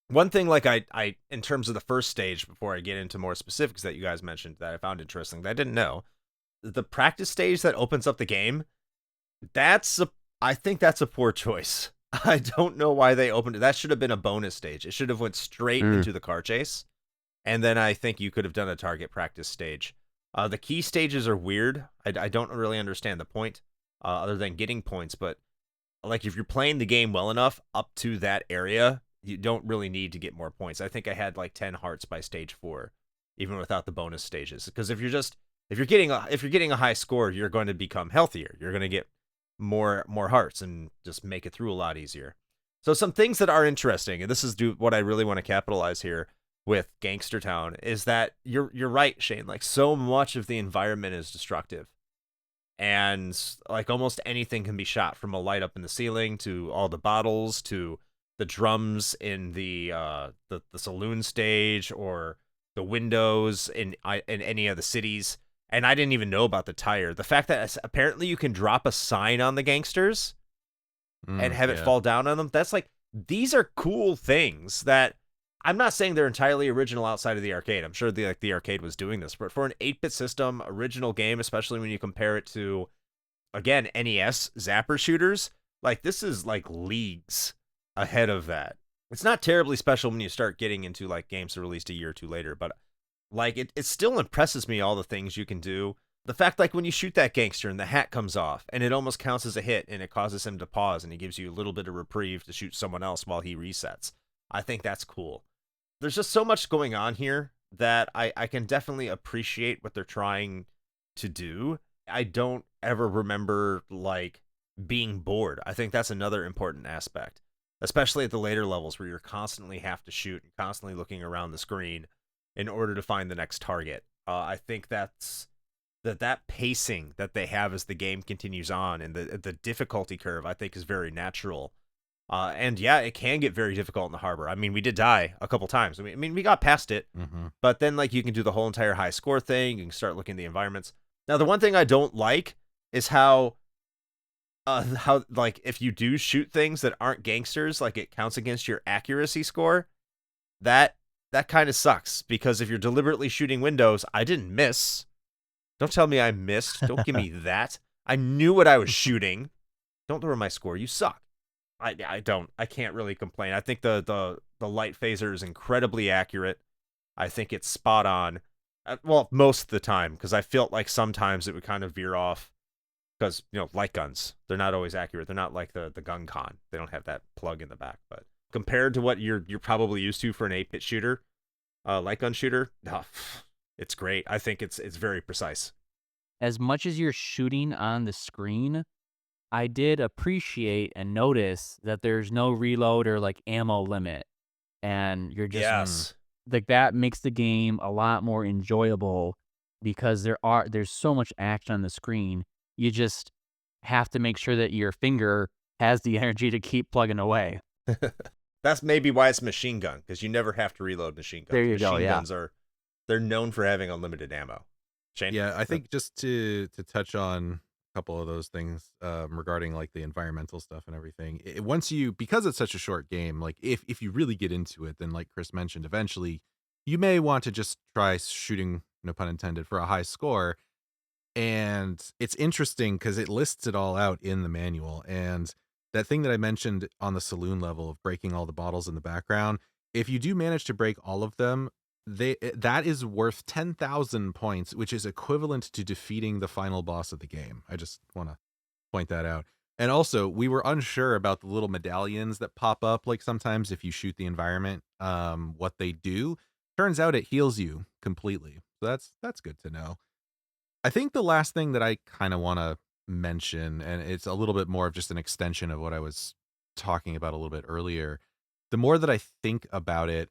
One thing like I in terms of the first stage, before I get into more specifics that you guys mentioned that I found interesting that I didn't know, the practice stage that opens up the game, I think that's a poor choice. I don't know why they opened it. That should have been a bonus stage. It should have went straight Mm. into the car chase, and then I think you could have done a target practice stage. The key stages are weird. I don't really understand the point, other than getting points. But like if you're playing the game well enough up to that area, you don't really need to get more points. I think I had like 10 hearts by stage 4, even without the bonus stages. Because if you're getting a high score, you're going to become healthier. You're going to get more hearts and just make it through a lot easier. So some things that are interesting, and this is what I really want to capitalize here with Gangster Town, is that you're right, Shane. Like so much of the environment is destructive, and like almost anything can be shot, from a light up in the ceiling to all the bottles to the drums in the saloon stage, or the windows in any of the cities. And I didn't even know about the tire. The fact that apparently you can drop a sign on the gangsters and have it Yeah. fall down on them. That's like, these are cool things that I'm not saying they're entirely original outside of the arcade. I'm sure the arcade was doing this, but for an 8-bit system original game, especially when you compare it to, again, NES zapper shooters, like this is like leagues ahead of that. It's not terribly special when you start getting into like games that are released a year or two later, but like it still impresses me, all the things you can do. The fact like when you shoot that gangster and the hat comes off and it almost counts as a hit and it causes him to pause and he gives you a little bit of reprieve to shoot someone else while he resets. I think that's cool. There's just so much going on here that I can definitely appreciate what they're trying to do. I don't ever remember like being bored. I think that's another important aspect, especially at the later levels where you're constantly have to shoot and constantly looking around the screen in order to find the next target. I think that pacing that they have as the game continues on, and the difficulty curve, I think is very natural. And yeah, it can get very difficult in the harbor. I mean, we did die a couple times. I mean, we got past it, but then like you can do the whole entire high score thing. You can start looking at the environments. Now, the one thing I don't like is how like if you do shoot things that aren't gangsters, like it counts against your accuracy score. That kind of sucks, because if you're deliberately shooting windows, I didn't miss. Don't tell me I missed. Don't give me that. I knew what I was shooting. Don't lower my score. You suck. I can't really complain. I think the light phaser is incredibly accurate. I think it's spot on. Well, most of the time, because I felt like sometimes it would kind of veer off. Because, light guns, they're not always accurate. They're not like the gun con. They don't have that plug in the back. But compared to what you're probably used to for an 8-bit shooter, light gun shooter, it's great. I think it's very precise. As much as you're shooting on the screen, I did appreciate and notice that there's no reload or like ammo limit, and you're just Yes. like, that makes the game a lot more enjoyable because there's so much action on the screen. You just have to make sure that your finger has the energy to keep plugging away. That's maybe why it's machine gun, because you never have to reload machine guns. There you go, Machine yeah. guns they're known for having unlimited ammo. Shane? Yeah, I think just to touch on a couple of those things regarding like the environmental stuff and everything. Once because it's such a short game, like if you really get into it, then like Chris mentioned, eventually you may want to just try shooting, no pun intended, for a high score. And it's interesting because it lists it all out in the manual. And that thing that I mentioned on the saloon level of breaking all the bottles in the background, if you do manage to break all of them, that is worth 10,000 points, which is equivalent to defeating the final boss of the game. I just want to point that out. And also, we were unsure about the little medallions that pop up, like sometimes if you shoot the environment, what they do. Turns out it heals you completely. So that's good to know. I think the last thing that I kind of want to mention, and it's a little bit more of just an extension of what I was talking about a little bit earlier, the more that I think about it,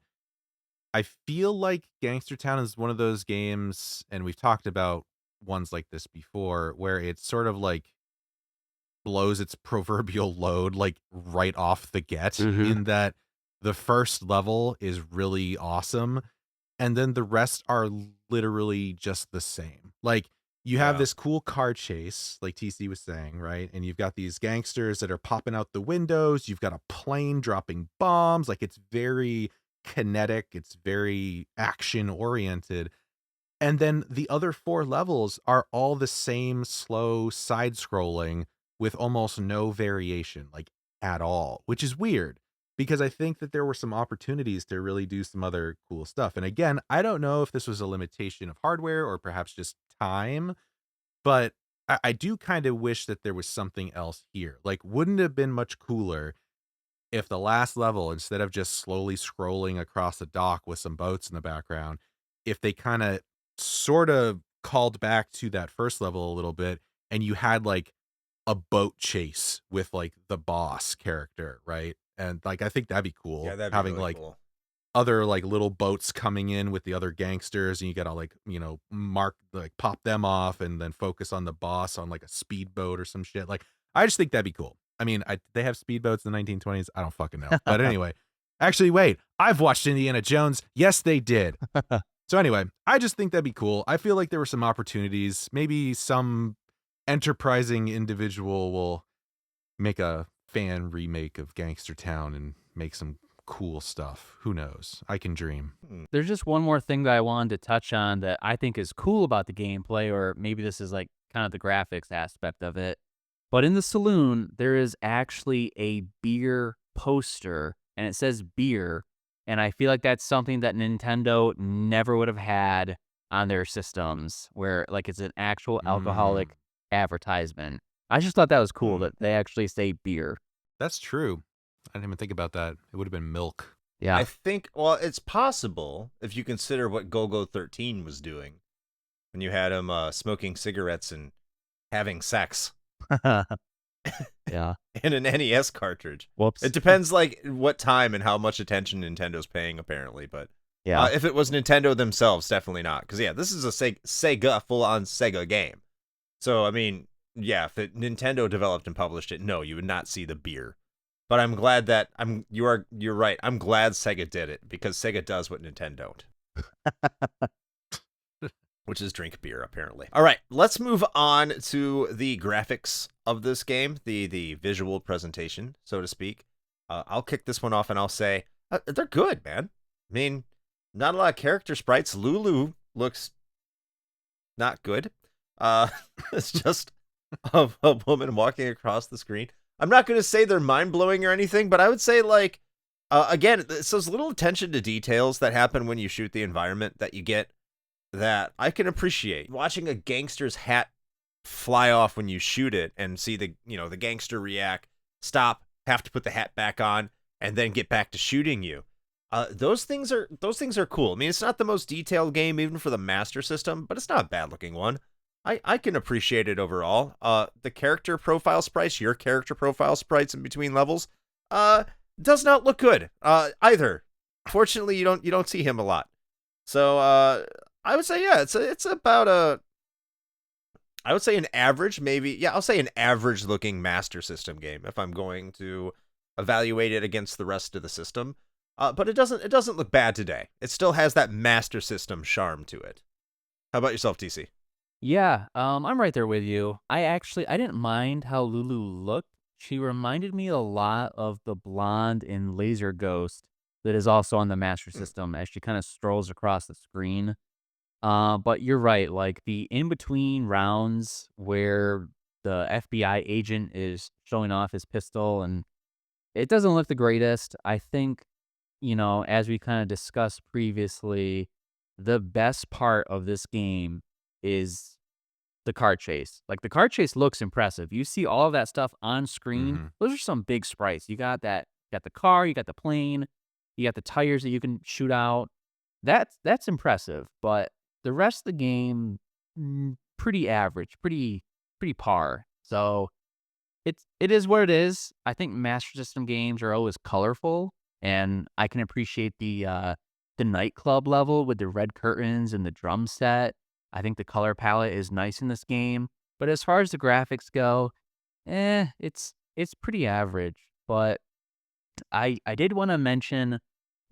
I feel like Gangster Town is one of those games, and we've talked about ones like this before, where it's sort of like blows its proverbial load like right off the get, in that the first level is really awesome, and then the rest are literally just the same. Like, you have this cool car chase, like TC was saying, right? And you've got these gangsters that are popping out the windows. You've got a plane dropping bombs. Like, it's very kinetic. It's very action oriented. And then the other 4 levels are all the same slow side scrolling with almost no variation, like at all, which is weird because I think that there were some opportunities to really do some other cool stuff. And again, I don't know if this was a limitation of hardware or perhaps just time, but I do kind of wish that there was something else here. Like, wouldn't it have been much cooler if the last level, instead of just slowly scrolling across the dock with some boats in the background, if they kind of sort of called back to that first level a little bit and you had like a boat chase with like the boss character, right? And like, I think that'd be cool. Yeah, that'd be having really like cool. other like little boats coming in with the other gangsters, and you gotta like, pop them off and then focus on the boss on like a speedboat or some shit. Like, I just think that'd be cool. I mean, they have speedboats in the 1920s. I don't fucking know. But anyway, actually, wait, I've watched Indiana Jones. Yes, they did. So anyway, I just think that'd be cool. I feel like there were some opportunities. Maybe some enterprising individual will make a fan remake of Gangster Town and make some cool stuff. Who knows? I can dream. There's just one more thing that I wanted to touch on that I think is cool about the gameplay, or maybe this is like kind of the graphics aspect of it. But in the saloon, there is actually a beer poster, and it says beer. And I feel like that's something that Nintendo never would have had on their systems, where like it's an actual alcoholic advertisement. I just thought that was cool that they actually say beer. That's true. I didn't even think about that. It would have been milk. Yeah. I think, well, it's possible if you consider what Go-Go 13 was doing when you had him smoking cigarettes and having sex Yeah. in an NES cartridge. Whoops. It depends, like, what time and how much attention Nintendo's paying, apparently. But Yeah. if it was Nintendo themselves, definitely not. Because, yeah, this is a Sega, full-on Sega game. So, I mean, yeah, if Nintendo developed and published it, no, you would not see the beer. But I'm glad that you're right. I'm glad Sega did it because Sega does what Nintendo don't. Which is drink beer, apparently. All right, let's move on to the graphics of this game, the visual presentation, so to speak. I'll kick this one off and I'll say they're good, man. I mean, not a lot of character sprites. Lulu looks not good. It's just a woman walking across the screen. I'm not going to say they're mind-blowing or anything, but I would say, like, again, it's those little attention to details that happen when you shoot the environment that you get that I can appreciate. Watching a gangster's hat fly off when you shoot it and see the gangster react, stop, have to put the hat back on, and then get back to shooting you. Those things are cool. I mean, it's not the most detailed game even for the Master System, but it's not a bad looking one. I can appreciate it overall. The character profile sprites, your character profile sprites in between levels, does not look good either. Fortunately, you don't see him a lot. So I would say, yeah, it's about I would say an average, maybe. Yeah, I'll say an average looking Master System game if I'm going to evaluate it against the rest of the system. But it doesn't look bad today. It still has that Master System charm to it. How about yourself, TC? Yeah, I'm right there with you. I didn't mind how Lulu looked. She reminded me a lot of the blonde in Laser Ghost that is also on the Master System as she kind of strolls across the screen. But you're right, like the in-between rounds where the FBI agent is showing off his pistol and it doesn't look the greatest. I think, as we kind of discussed previously, the best part of this game is the car chase. Like the car chase looks impressive. You see all of that stuff on screen. Mm-hmm. Those are some big sprites. You got the car, you got the plane, you got the tires that you can shoot out. That's impressive, but the rest of the game, pretty average, pretty par. So it is what it is. I think Master System games are always colorful, and I can appreciate the nightclub level with the red curtains and the drum set. I think the color palette is nice in this game. But as far as the graphics go, it's pretty average. But I did want to mention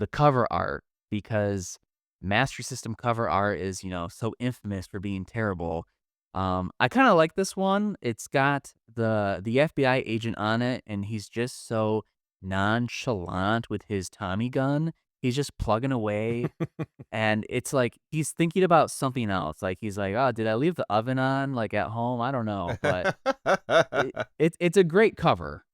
the cover art because Master System cover art is, so infamous for being terrible. I kind of like this one. It's got the FBI agent on it, and he's just so nonchalant with his Tommy gun. He's just plugging away, and it's like he's thinking about something else. Like he's like, "Oh, did I leave the oven on like at home? I don't know." But it's a great cover.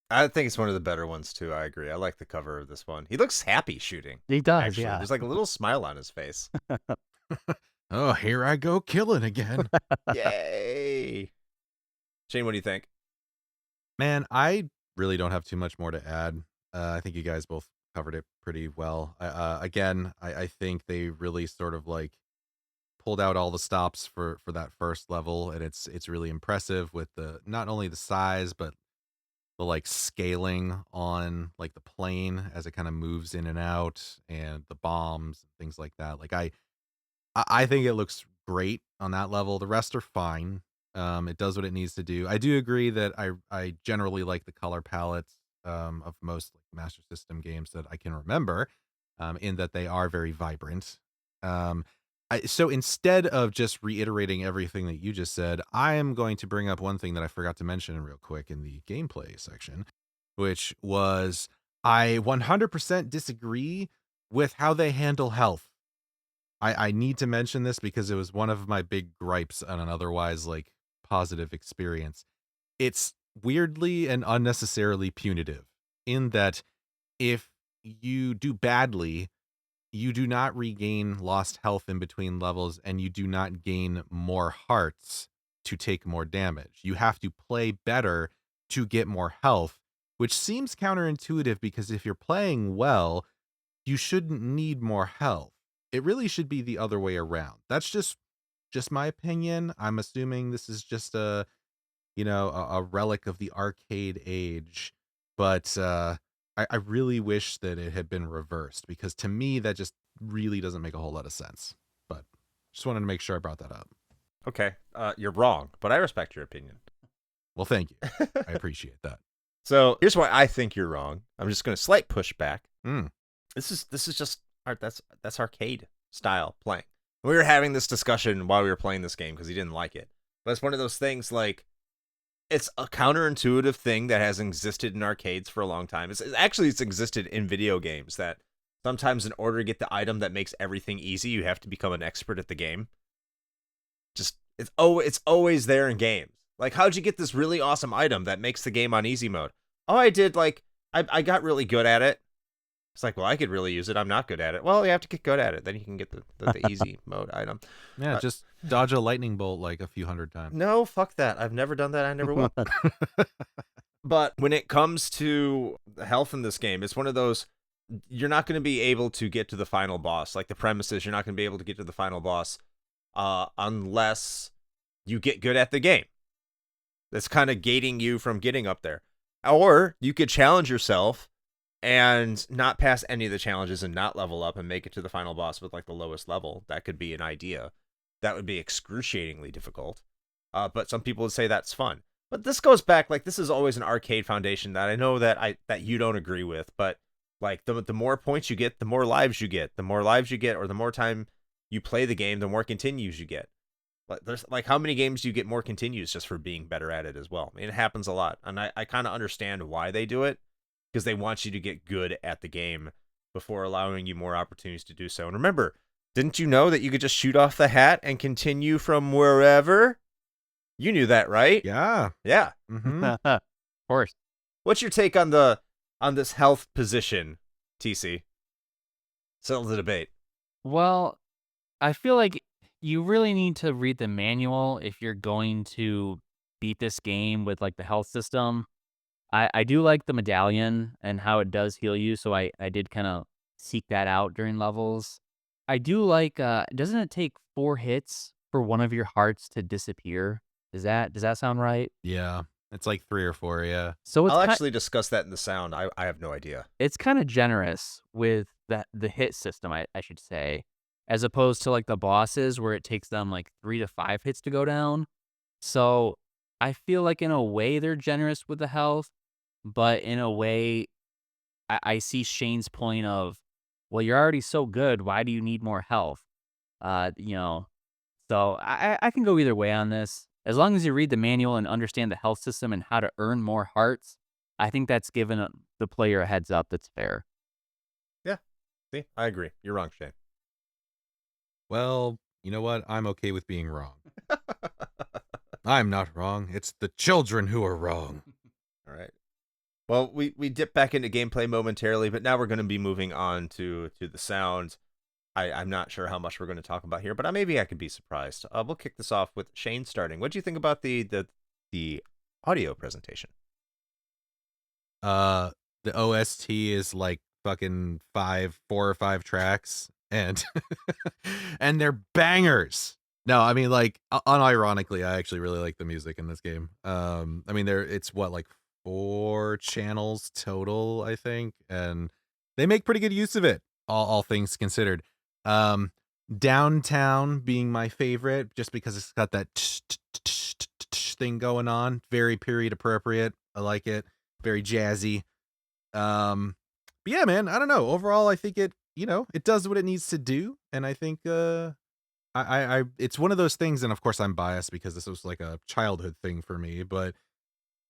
I think it's one of the better ones too. I agree. I like the cover of this one. He looks happy shooting. He does, Actually, yeah. there's like a little smile on his face. Oh, here I go killing again. Yay! Shane, what do you think? Man, I really don't have too much more to add. I think you guys both covered it pretty well. Again, I think they really sort of like pulled out all the stops for that first level, and it's really impressive with the not only the size but the like scaling on like the plane as it kind of moves in and out, and the bombs, things like that. Like I think it looks great on that level. The rest are fine. It does what it needs to do. I do agree that I generally like the color palettes of most like Master System games that I can remember, in that they are very vibrant. Um, so instead of just reiterating everything that you just said, I am going to bring up one thing that I forgot to mention real quick in the gameplay section, which was I 100% disagree with how they handle health. I need to mention this because it was one of my big gripes on an otherwise like positive experience. It's weirdly and unnecessarily punitive in that if you do badly, you do not regain lost health in between levels, and you do not gain more hearts to take more damage. You have to play better to get more health, which seems counterintuitive because if you're playing well, you shouldn't need more health. It really should be the other way around. That's just my opinion. I'm assuming this is just a relic of the arcade age, but I really wish that it had been reversed because to me that just really doesn't make a whole lot of sense. But just wanted to make sure I brought that up. Okay, you're wrong, but I respect your opinion. Well, thank you. I appreciate that. So here's why I think you're wrong. I'm just going to slight pushback. Mm. This is just that's arcade style playing. We were having this discussion while we were playing this game because he didn't like it. But it's one of those things like it's a counterintuitive thing that has existed in arcades for a long time. It's existed in video games that sometimes in order to get the item that makes everything easy, you have to become an expert at the game. Just it's always there in games. Like, how'd you get this really awesome item that makes the game on easy mode? Oh, I did I got really good at it. It's like, well, I could really use it. I'm not good at it. Well, you have to get good at it. Then you can get the easy mode item. Yeah, just dodge a lightning bolt like a few hundred times. No, fuck that. I've never done that. I never will. But when it comes to health in this game, it's one of those, you're not going to be able to get to the final boss. Like, the premise is you're not going to be able to get to the final boss unless you get good at the game. That's kind of gating you from getting up there. Or you could challenge yourself and not pass any of the challenges and not level up and make it to the final boss with like the lowest level. That could be an idea. That would be excruciatingly difficult. But some people would say that's fun. But this goes back, like, this is always an arcade foundation that I know that you don't agree with, but like the more points you get, the more lives you get. The more lives you get, or the more time you play the game, the more continues you get. But there's like, how many games do you get more continues just for being better at it as well? I mean, it happens a lot. And I kind of understand why they do it, because they want you to get good at the game before allowing you more opportunities to do so. And remember, didn't you know that you could just shoot off the hat and continue from wherever? You knew that, right? Yeah. Yeah. Mm-hmm. Of course. What's your take on this health position, TC? Settle the debate. Well, I feel like you really need to read the manual if you're going to beat this game with like the health system. I do like the medallion and how it does heal you, so I did kind of seek that out during levels. I do like doesn't it take 4 hits for one of your hearts to disappear? Does that sound right? Yeah. It's like 3 or 4, yeah. So I'll actually discuss that in the sound. I have no idea. it's kind of generous with the hit system, I should say, as opposed to like the bosses where it takes them like 3 to 5 hits to go down. So I feel like in a way they're generous with the health, but in a way I see Shane's point of, well, you're already so good. Why do you need more health? You know, so I can go either way on this. As long as you read the manual and understand the health system and how to earn more hearts, I think that's given the player a heads up that's fair. Yeah. See, I agree. You're wrong, Shane. Well, you know what? I'm okay with being wrong. I'm not wrong. It's the children who are wrong. All right. Well, we dip back into gameplay momentarily, but now we're going to be moving on to the sound. I'm not sure how much we're going to talk about here, but maybe I could be surprised. We'll kick this off with Shane starting. What do you think about the audio presentation? The OST is like fucking 4 or 5 tracks, and and they're bangers. No, I mean, like, unironically, I actually really like the music in this game. I mean, it's what, like 4 channels total, I think, and they make pretty good use of it, all things considered. Downtown being my favorite, just because it's got that thing going on, very period appropriate. I like it, very jazzy. But yeah, man, I don't know. Overall, I think it does what it needs to do, and I think I it's one of those things, and of course I'm biased because this was like a childhood thing for me, but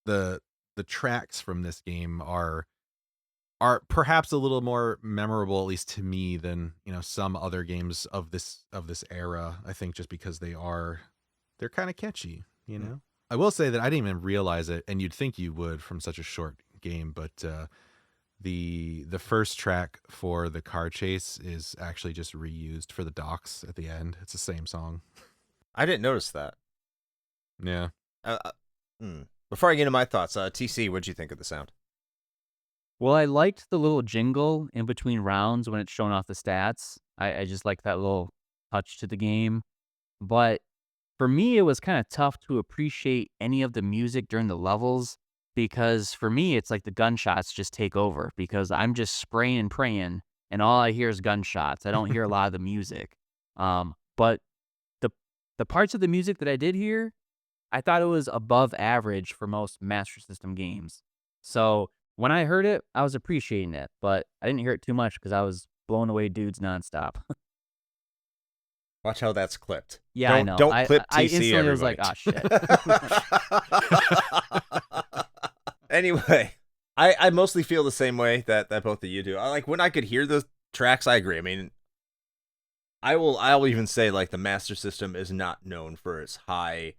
the tracks from this game are perhaps a little more memorable, at least to me, than some other games of this era. I think just because they're kind of catchy. I will say that I didn't even realize it, and you'd think you would from such a short game, but the first track for the car chase is actually just reused for the docks at the end. It's the same song. I didn't notice that. Yeah. Before I get into my thoughts, TC, what'd you think of the sound? Well, I liked the little jingle in between rounds when it's showing off the stats. I just like that little touch to the game. But for me, it was kind of tough to appreciate any of the music during the levels because for me, it's like the gunshots just take over because I'm just spraying and praying and all I hear is gunshots. I don't hear a lot of the music. But the parts of the music that I did hear, I thought it was above average for most Master System games. So when I heard it, I was appreciating it, but I didn't hear it too much because I was blowing away dudes nonstop. Watch how that's clipped. Yeah, I Don't know. don't I clip I TC, instantly was like, everybody. "Oh shit." Anyway, I mostly feel the same way that both of you do. I like when I could hear the tracks. I agree. I mean, I'll even say like the Master System is not known for its high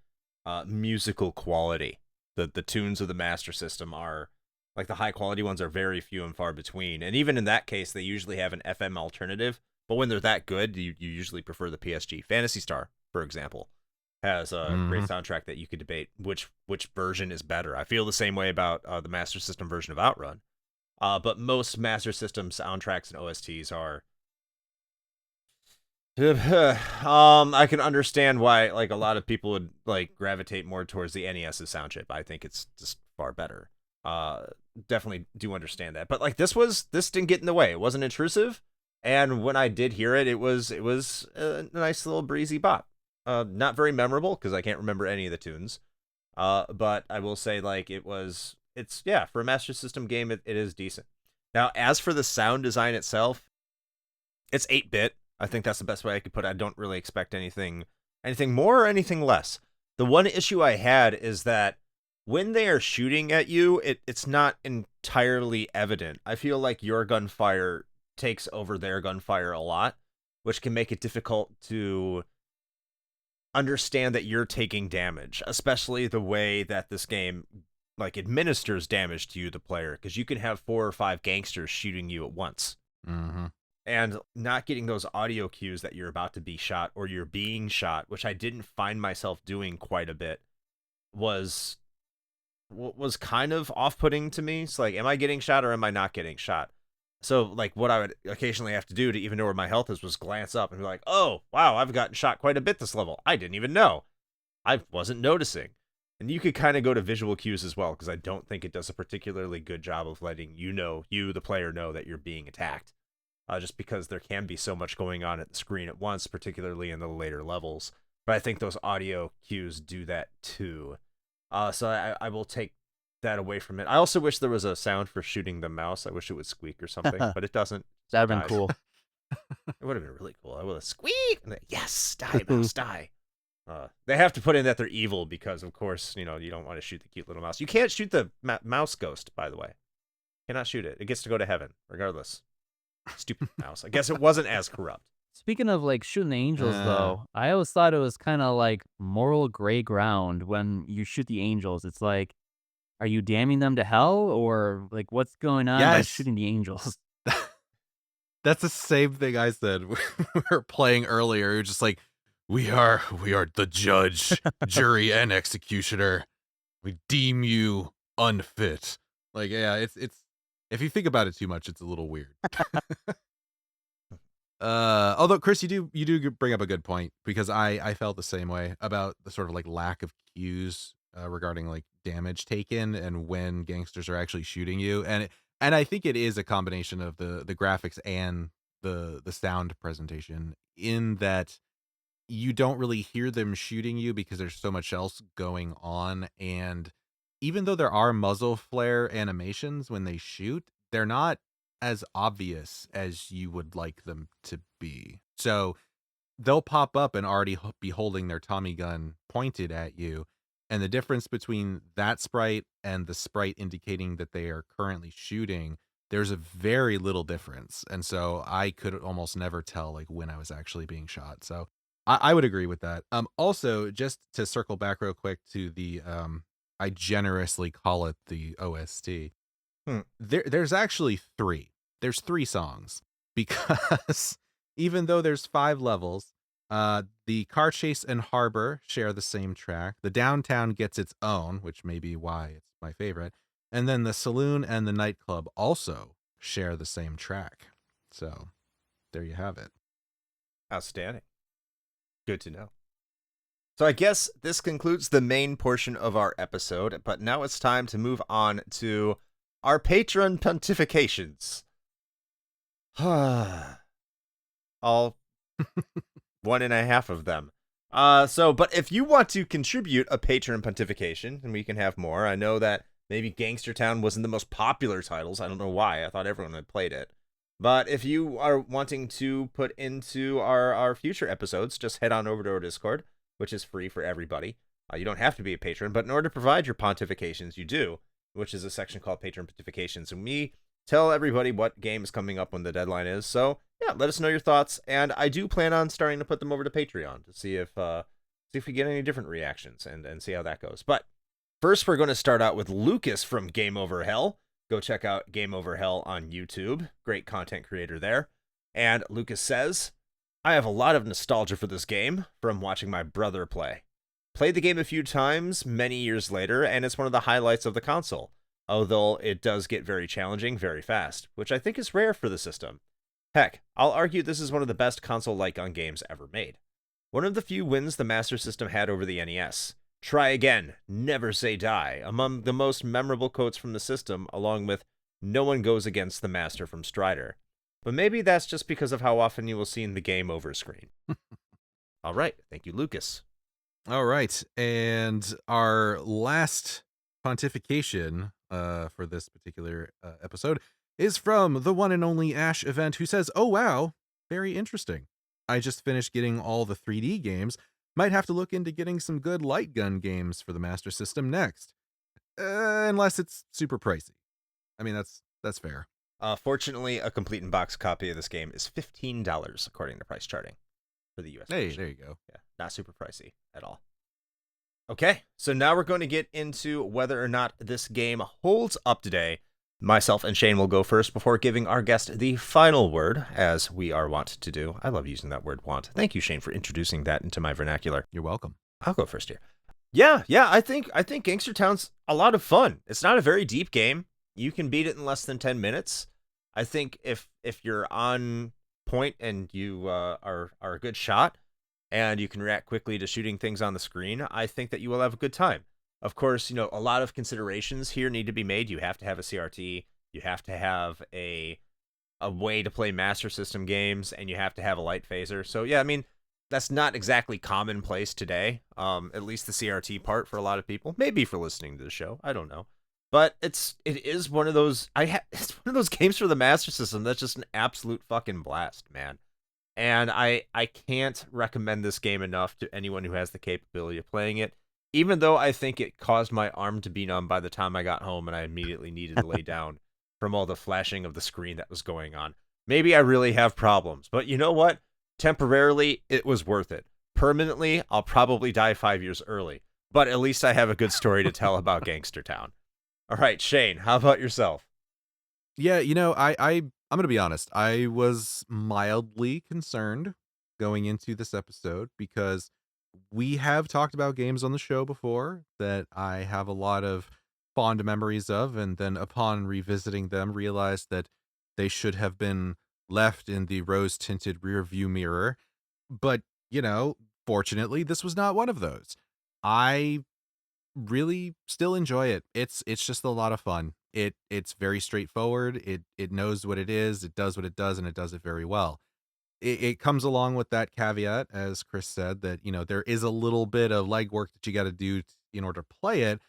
musical quality. The tunes of the Master System are like the high quality ones are very few and far between. And even in that case, they usually have an FM alternative. But when they're that good, you usually prefer the PSG. Phantasy Star, for example, has a great soundtrack that you could debate which version is better. I feel the same way about the Master System version of Outrun. But most Master System soundtracks and OSTs are I can understand why like a lot of people would like gravitate more towards the NES's sound chip. I think it's just far better. Definitely do understand that. But like this didn't get in the way. It wasn't intrusive, and when I did hear it, it was a nice little breezy bop. Not very memorable because I can't remember any of the tunes. But I will say like it's for a Master System game it is decent. Now as for the sound design itself, it's 8-bit. I think that's the best way I could put it. I don't really expect anything more or anything less. The one issue I had is that when they are shooting at you, it's not entirely evident. I feel like your gunfire takes over their gunfire a lot, which can make it difficult to understand that you're taking damage, especially the way that this game like administers damage to you, the player, because you can have 4 or 5 gangsters shooting you at once. Mm-hmm. And not getting those audio cues that you're about to be shot or you're being shot, which I didn't find myself doing quite a bit, was kind of off-putting to me. It's like, am I getting shot or am I not getting shot? So, like, what I would occasionally have to do to even know where my health is was glance up and be like, oh, wow, I've gotten shot quite a bit this level. I didn't even know. I wasn't noticing. And you could kind of go to visual cues as well, because I don't think it does a particularly good job of letting you, the player, know that you're being attacked. Just because there can be so much going on at the screen at once, particularly in the later levels. But I think those audio cues do that too. So I will take that away from it. I also wish there was a sound for shooting the mouse. I wish it would squeak or something, but it doesn't. That'd been cool. It would have been really cool. I would have squeak. And then, yes, die, mouse, die. They have to put in that they're evil because, of course, you don't want to shoot the cute little mouse. You can't shoot the mouse ghost, by the way. You cannot shoot it. It gets to go to heaven, regardless. Stupid mouse. I guess it wasn't as corrupt. Speaking of like shooting the angels, though, I always thought it was kind of like moral gray ground when you shoot the angels. It's like, are you damning them to hell or like what's going on by shooting the angels? That's the same thing I said when we were playing earlier. You're just like, we are the judge, jury, and executioner. We deem you unfit. Like, yeah, it's if you think about it too much, it's a little weird. Although Chris, you do bring up a good point, because I felt the same way about the sort of like lack of cues regarding like damage taken and when gangsters are actually shooting you, and I think it is a combination of the graphics and the sound presentation, in that you don't really hear them shooting you because there's so much else going on. And even though there are muzzle flare animations when they shoot, they're not as obvious as you would like them to be. So they'll pop up and already be holding their Tommy gun pointed at you. And the difference between that sprite and the sprite indicating that they are currently shooting, there's a very little difference. And so I could almost never tell like when I was actually being shot. So I would agree with that. Also, just to circle back real quick to the I generously call it the OST. There's actually 3. There's 3 songs, because even though there's 5 levels, the car chase and harbor share the same track. The downtown gets its own, which may be why it's my favorite. And then the saloon and the nightclub also share the same track. So there you have it. Outstanding. Good to know. So I guess this concludes the main portion of our episode, but now it's time to move on to our patron pontifications. All 1.5 of them. But if you want to contribute a patron pontification, and we can have more, I know that Maybe Gangster Town wasn't the most popular titles. I don't know why. I thought everyone had played it. But if you are wanting to put into our future episodes, just head on over to our Discord, which is free for everybody. You don't have to be a patron, but in order to provide your pontifications, you do, which is a section called Patron Pontifications. And we tell everybody what game is coming up when the deadline is. So, yeah, let us know your thoughts. And I do plan on starting to put them over to Patreon to see if we get any different reactions and see how that goes. But first, we're going to start out with Lucas from Game Over Hell. Go check out Game Over Hell on YouTube. Great content creator there. And Lucas says, I have a lot of nostalgia for this game from watching my brother play. Played the game a few times many years later, and it's one of the highlights of the console, although it does get very challenging very fast, which I think is rare for the system. Heck, I'll argue this is one of the best console-like on games ever made. One of the few wins the Master System had over the NES. Try again, never say die, among the most memorable quotes from the system, along with no one goes against the Master from Strider. But maybe that's just because of how often you will see in the game over screen. All right, thank you, Lucas. All right, and our last pontification for this particular episode is from the one and only Ash Event, who says, oh wow, very interesting. I just finished getting all the 3D games. Might have to look into getting some good light gun games for the Master System next. Unless it's super pricey. I mean, that's fair. Fortunately, a complete in-box copy of this game is $15 according to price charting for the US Hey, version. there you go. Yeah, not super pricey at all. Okay, so now we're going to get into whether or not this game holds up today. Myself and Shane will go first before giving our guest the final word, as we are wont to do. I love using that word "want." Thank you, Shane, for introducing that into my vernacular. You're welcome. I'll go first here. Yeah, I think Gangster Town's a lot of fun. It's not a very deep game. You can beat it in less than 10 minutes. I think if you're on point and you are a good shot and you can react quickly to shooting things on the screen, I think that you will have a good time. Of course, a lot of considerations here need to be made. You have to have a CRT, you have to have a way to play Master System games, and you have to have a light phaser. So yeah, I mean, that's not exactly commonplace today. At least the CRT part for a lot of people. Maybe for listening to the show, I don't know. But it is one of those it's one of those games for the Master System that's just an absolute fucking blast, man. And I can't recommend this game enough to anyone who has the capability of playing it. Even though I think it caused my arm to be numb by the time I got home and I immediately needed to lay down from all the flashing of the screen that was going on. Maybe I really have problems, but you know what? Temporarily, it was worth it. Permanently, I'll probably die 5 years early, but at least I have a good story to tell about Gangster Town. All right, Shane, how about yourself? Yeah, I'm going to be honest. I was mildly concerned going into this episode because we have talked about games on the show before that I have a lot of fond memories of, and then upon revisiting them, realized that they should have been left in the rose-tinted rearview mirror. But, fortunately, this was not one of those. I really still enjoy it. It's just a lot of fun. It's very straightforward. It knows what it is, it does what it does, and it does it very well. It comes along with that caveat, as Chris said, that there is a little bit of legwork that you got to do in order to play it,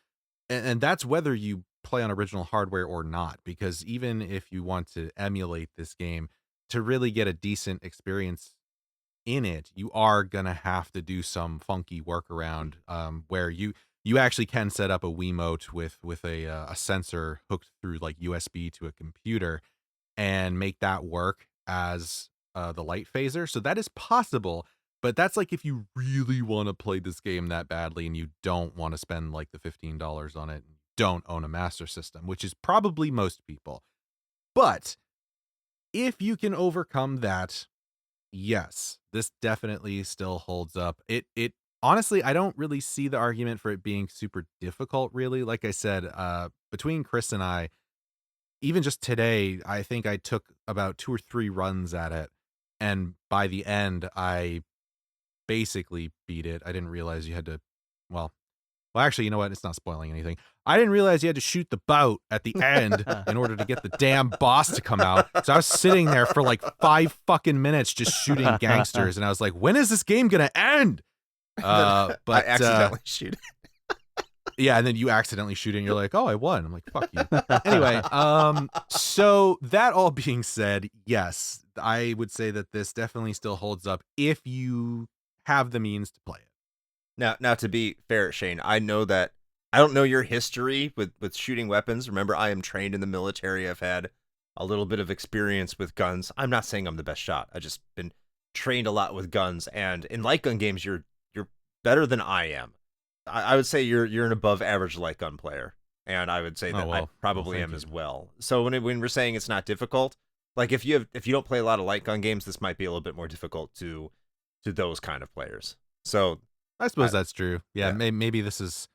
and that's whether you play on original hardware or not. Because even if you want to emulate this game to really get a decent experience in it, you are gonna have to do some funky workaround, where you actually can set up a Wiimote with a sensor hooked through like USB to a computer and make that work as the light phaser. So that is possible, but that's like if you really want to play this game that badly and you don't want to spend like the $15 on it, don't own a Master System, which is probably most people. But if you can overcome that, yes, this definitely still holds up. It honestly, I don't really see the argument for it being super difficult, really. Like I said, between Chris and I, even just today, I think I took about 2 or 3 runs at it, and by the end, I basically beat it. I didn't realize you had to, well, actually, you know what? It's not spoiling anything. I didn't realize you had to shoot the boat at the end in order to get the damn boss to come out. So I was sitting there for like 5 fucking minutes just shooting gangsters, and I was like, when is this game gonna end? But I accidentally shoot it. Yeah, and then you accidentally shoot it and you're like, oh, I won. I'm like, fuck you. Anyway, so that all being said, yes, I would say that this definitely still holds up if you have the means to play it. Now, to be fair, Shane, I know that I don't know your history with shooting weapons. Remember, I am trained in the military. I've had a little bit of experience with guns. I'm not saying I'm the best shot. I've just been trained a lot with guns. And in light gun games, you're better than I am. I would say you're an above average light gun player, and I would say that I probably am as well. So when we're saying it's not difficult, like if you don't play a lot of light gun games, this might be a little bit more difficult to those kind of players. So I suppose that's true. Yeah, maybe this is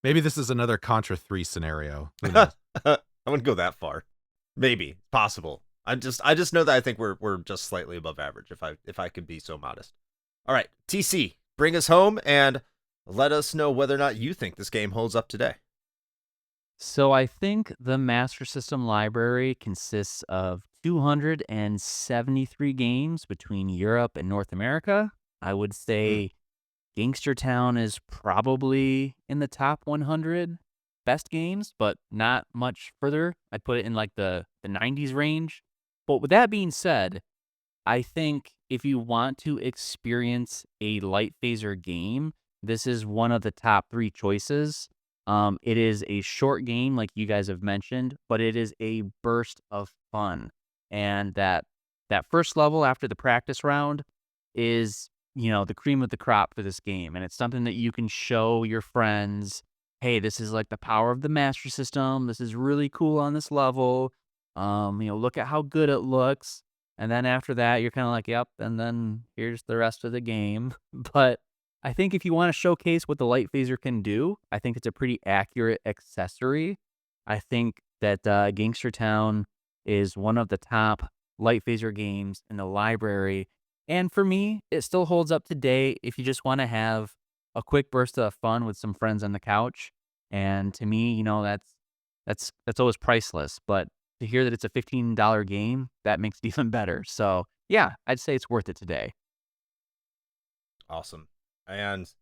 maybe this is another Contra 3 scenario. Who knows? I wouldn't go that far. Maybe possible. I just know that I think we're just slightly above average. If I could be so modest. All right, TC, bring us home and let us know whether or not you think this game holds up today. So I think the Master System library consists of 273 games between Europe and North America. I would say Gangster Town is probably in the top 100 best games, but not much further. I'd put it in like the 90s range. But with that being said, I think if you want to experience a light phaser game, this is one of the top 3 choices. It is a short game, like you guys have mentioned, but it is a burst of fun. And that first level after the practice round is, the cream of the crop for this game. And it's something that you can show your friends, hey, this is like the power of the Master System. This is really cool on this level. Look at how good it looks. And then after that, you're kind of like, yep, and then here's the rest of the game. But I think if you want to showcase what the light phaser can do, I think it's a pretty accurate accessory. I think that Gangster Town is one of the top light phaser games in the library. And for me, it still holds up today if you just want to have a quick burst of fun with some friends on the couch. And to me, that's always priceless. But to hear that it's a $15 game, that makes it even better. So yeah, I'd say it's worth it today. Awesome. And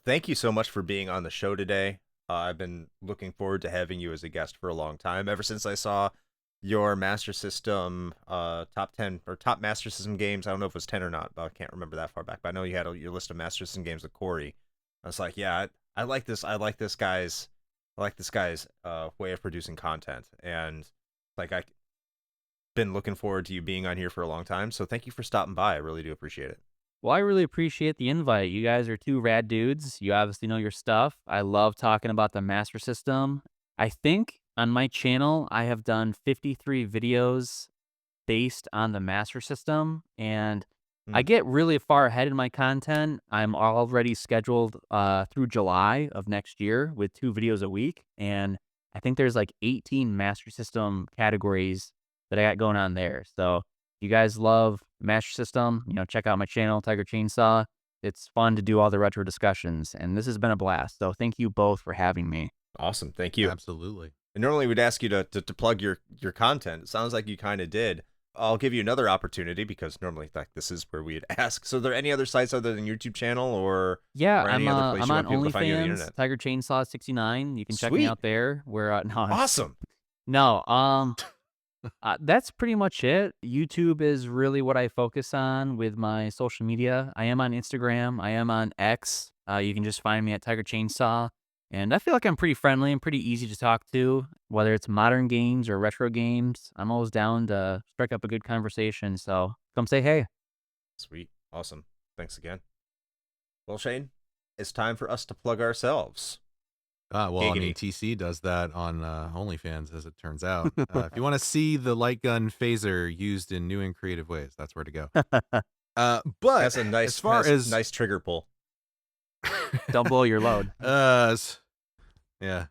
thank you so much for being on the show today. I've been looking forward to having you as a guest for a long time. Ever since I saw your Master System top 10 or top Master System games. I don't know if it was 10 or not, but I can't remember that far back. But I know you had your list of Master System games with Corey. I was like, yeah, I like this. I like this guy's way of producing content. And like I've been looking forward to you being on here for a long time. So thank you for stopping by. I really do appreciate it. Well, I really appreciate the invite. You guys are 2 rad dudes. You obviously know your stuff. I love talking about the Master System. I think on my channel, I have done 53 videos based on the Master System, and I get really far ahead in my content. I'm already scheduled through July of next year with 2 videos a week, and I think there's like 18 Master System categories that I got going on there. So you guys love Master System, check out my channel, TigerChainsaw. It's fun to do all the retro discussions, and this has been a blast. So thank you both for having me. Awesome. Thank you. Absolutely. And normally we'd ask you to plug your content. It sounds like you kind of did. I'll give you another opportunity because normally this is where we'd ask. So are there any other sites other than YouTube channel or I'm any other place I'm you on want people to find you on the OnlyFans, internet? Tiger Chainsaw 69. You can check me Sweet. out there. No, Awesome. no, that's pretty much it. YouTube is really what I focus on with my social media. I am on Instagram. I am on X. You can just find me at Tiger Chainsaw. And I feel like I'm pretty friendly and pretty easy to talk to, whether it's modern games or retro games. I'm always down to strike up a good conversation. So come say hey. Sweet. Awesome. Thanks again. Well, Shane, it's time for us to plug ourselves. Well, I mean, TC does that on OnlyFans, as it turns out. If you want to see the light gun phaser used in new and creative ways, that's where to go. But that's a nice, as far as nice trigger pull. Don't blow your load. Yeah.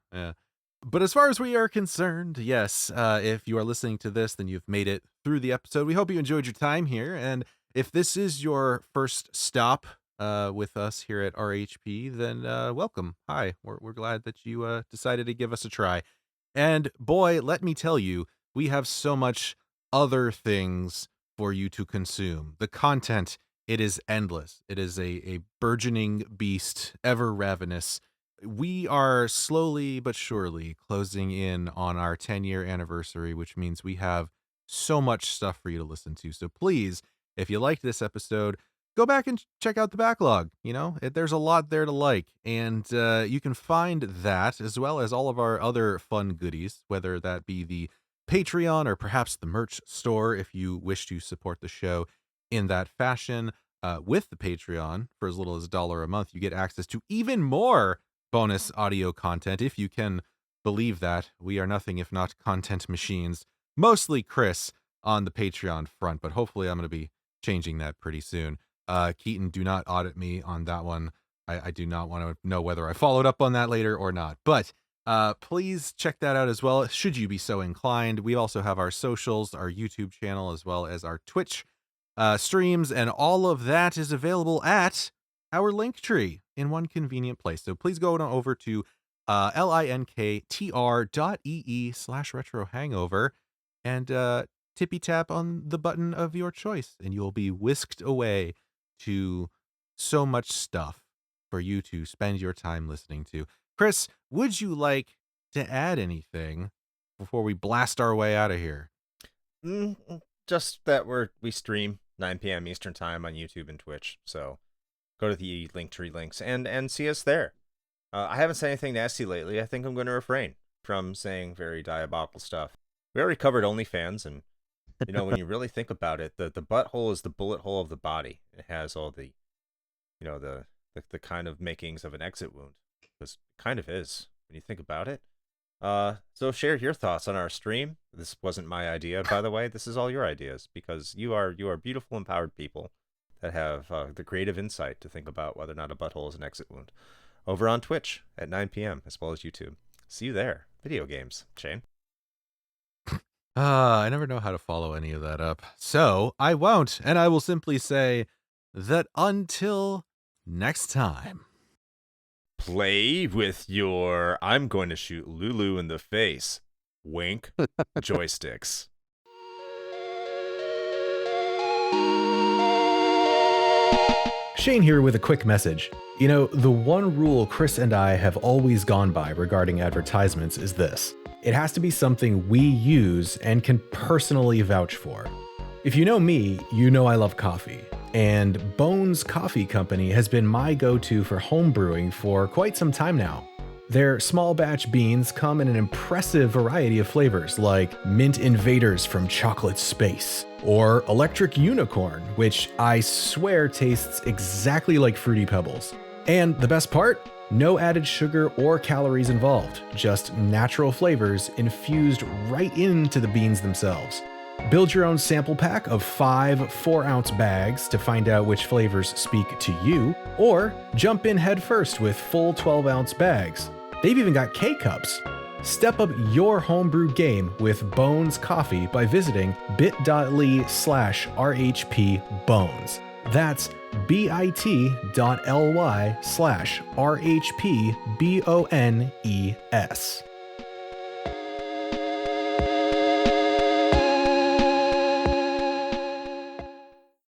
But as far as we are concerned, yes, if you are listening to this, then you've made it through the episode. We hope you enjoyed your time here. And if this is your first stop with us here at RHP, then welcome. Hi, we're glad that you decided to give us a try. And boy, let me tell you, we have so much other things for you to consume. The content, it is endless. It is a burgeoning beast, ever ravenous. we are slowly but surely closing in on our 10-year anniversary, which means we have so much stuff for you to listen to. So please, if you liked this episode, go back and check out the backlog. There's a lot there to like, and you can find that as well as all of our other fun goodies, whether that be the Patreon or perhaps the merch store if you wish to support the show in that fashion. With the Patreon, for as little as $1 a month, you get access to even more bonus audio content, if you can believe that. We are nothing if not content machines. Mostly Chris on the Patreon front, but hopefully I'm going to be changing that pretty soon. Keaton, do not audit me on that one. I do not want to know whether I followed up on that later or not. But please check that out as well, should you be so inclined. We also have our socials, our YouTube channel, as well as our Twitch streams, and all of that is available at our link tree in one convenient place. So please go on over to linktr.ee/retrohangover and tippy tap on the button of your choice, and you'll be whisked away to so much stuff for you to spend your time listening to. Chris, would you like to add anything before we blast our way out of here? Just that we stream 9 p.m. Eastern time on YouTube and Twitch. So go to the Linktree links and see us there. I haven't said anything nasty lately. I think I'm going to refrain from saying very diabolical stuff. We already covered OnlyFans, and when you really think about it, the butthole is the bullet hole of the body. It has all the the kind of makings of an exit wound. This kind of is when you think about it. So share your thoughts on our stream. This wasn't my idea, by the way. This is all your ideas, because you are beautiful, empowered people that have the creative insight to think about whether or not a butthole is an exit wound. Over on Twitch at 9 p.m. as well as YouTube. See you there. Video games. Shane? I never know how to follow any of that up, so I won't, and I will simply say that until next time. Play with your I'm going to shoot Lulu in the face. Wink. Joysticks. Shane here with a quick message. The one rule Chris and I have always gone by regarding advertisements is this. It has to be something we use and can personally vouch for. If you know me, you know I love coffee. And Bones Coffee Company has been my go-to for home brewing for quite some time now. Their small batch beans come in an impressive variety of flavors like Mint Invaders from Chocolate Space, or Electric Unicorn, which I swear tastes exactly like Fruity Pebbles. And the best part? No added sugar or calories involved, just natural flavors infused right into the beans themselves. Build your own sample pack of 5 4-ounce bags to find out which flavors speak to you, or jump in head first with full 12-ounce bags. They've even got K-Cups. Step up your homebrew game with Bones Coffee by visiting bit.ly/RHPBones. That's bit.ly/RHPBONES.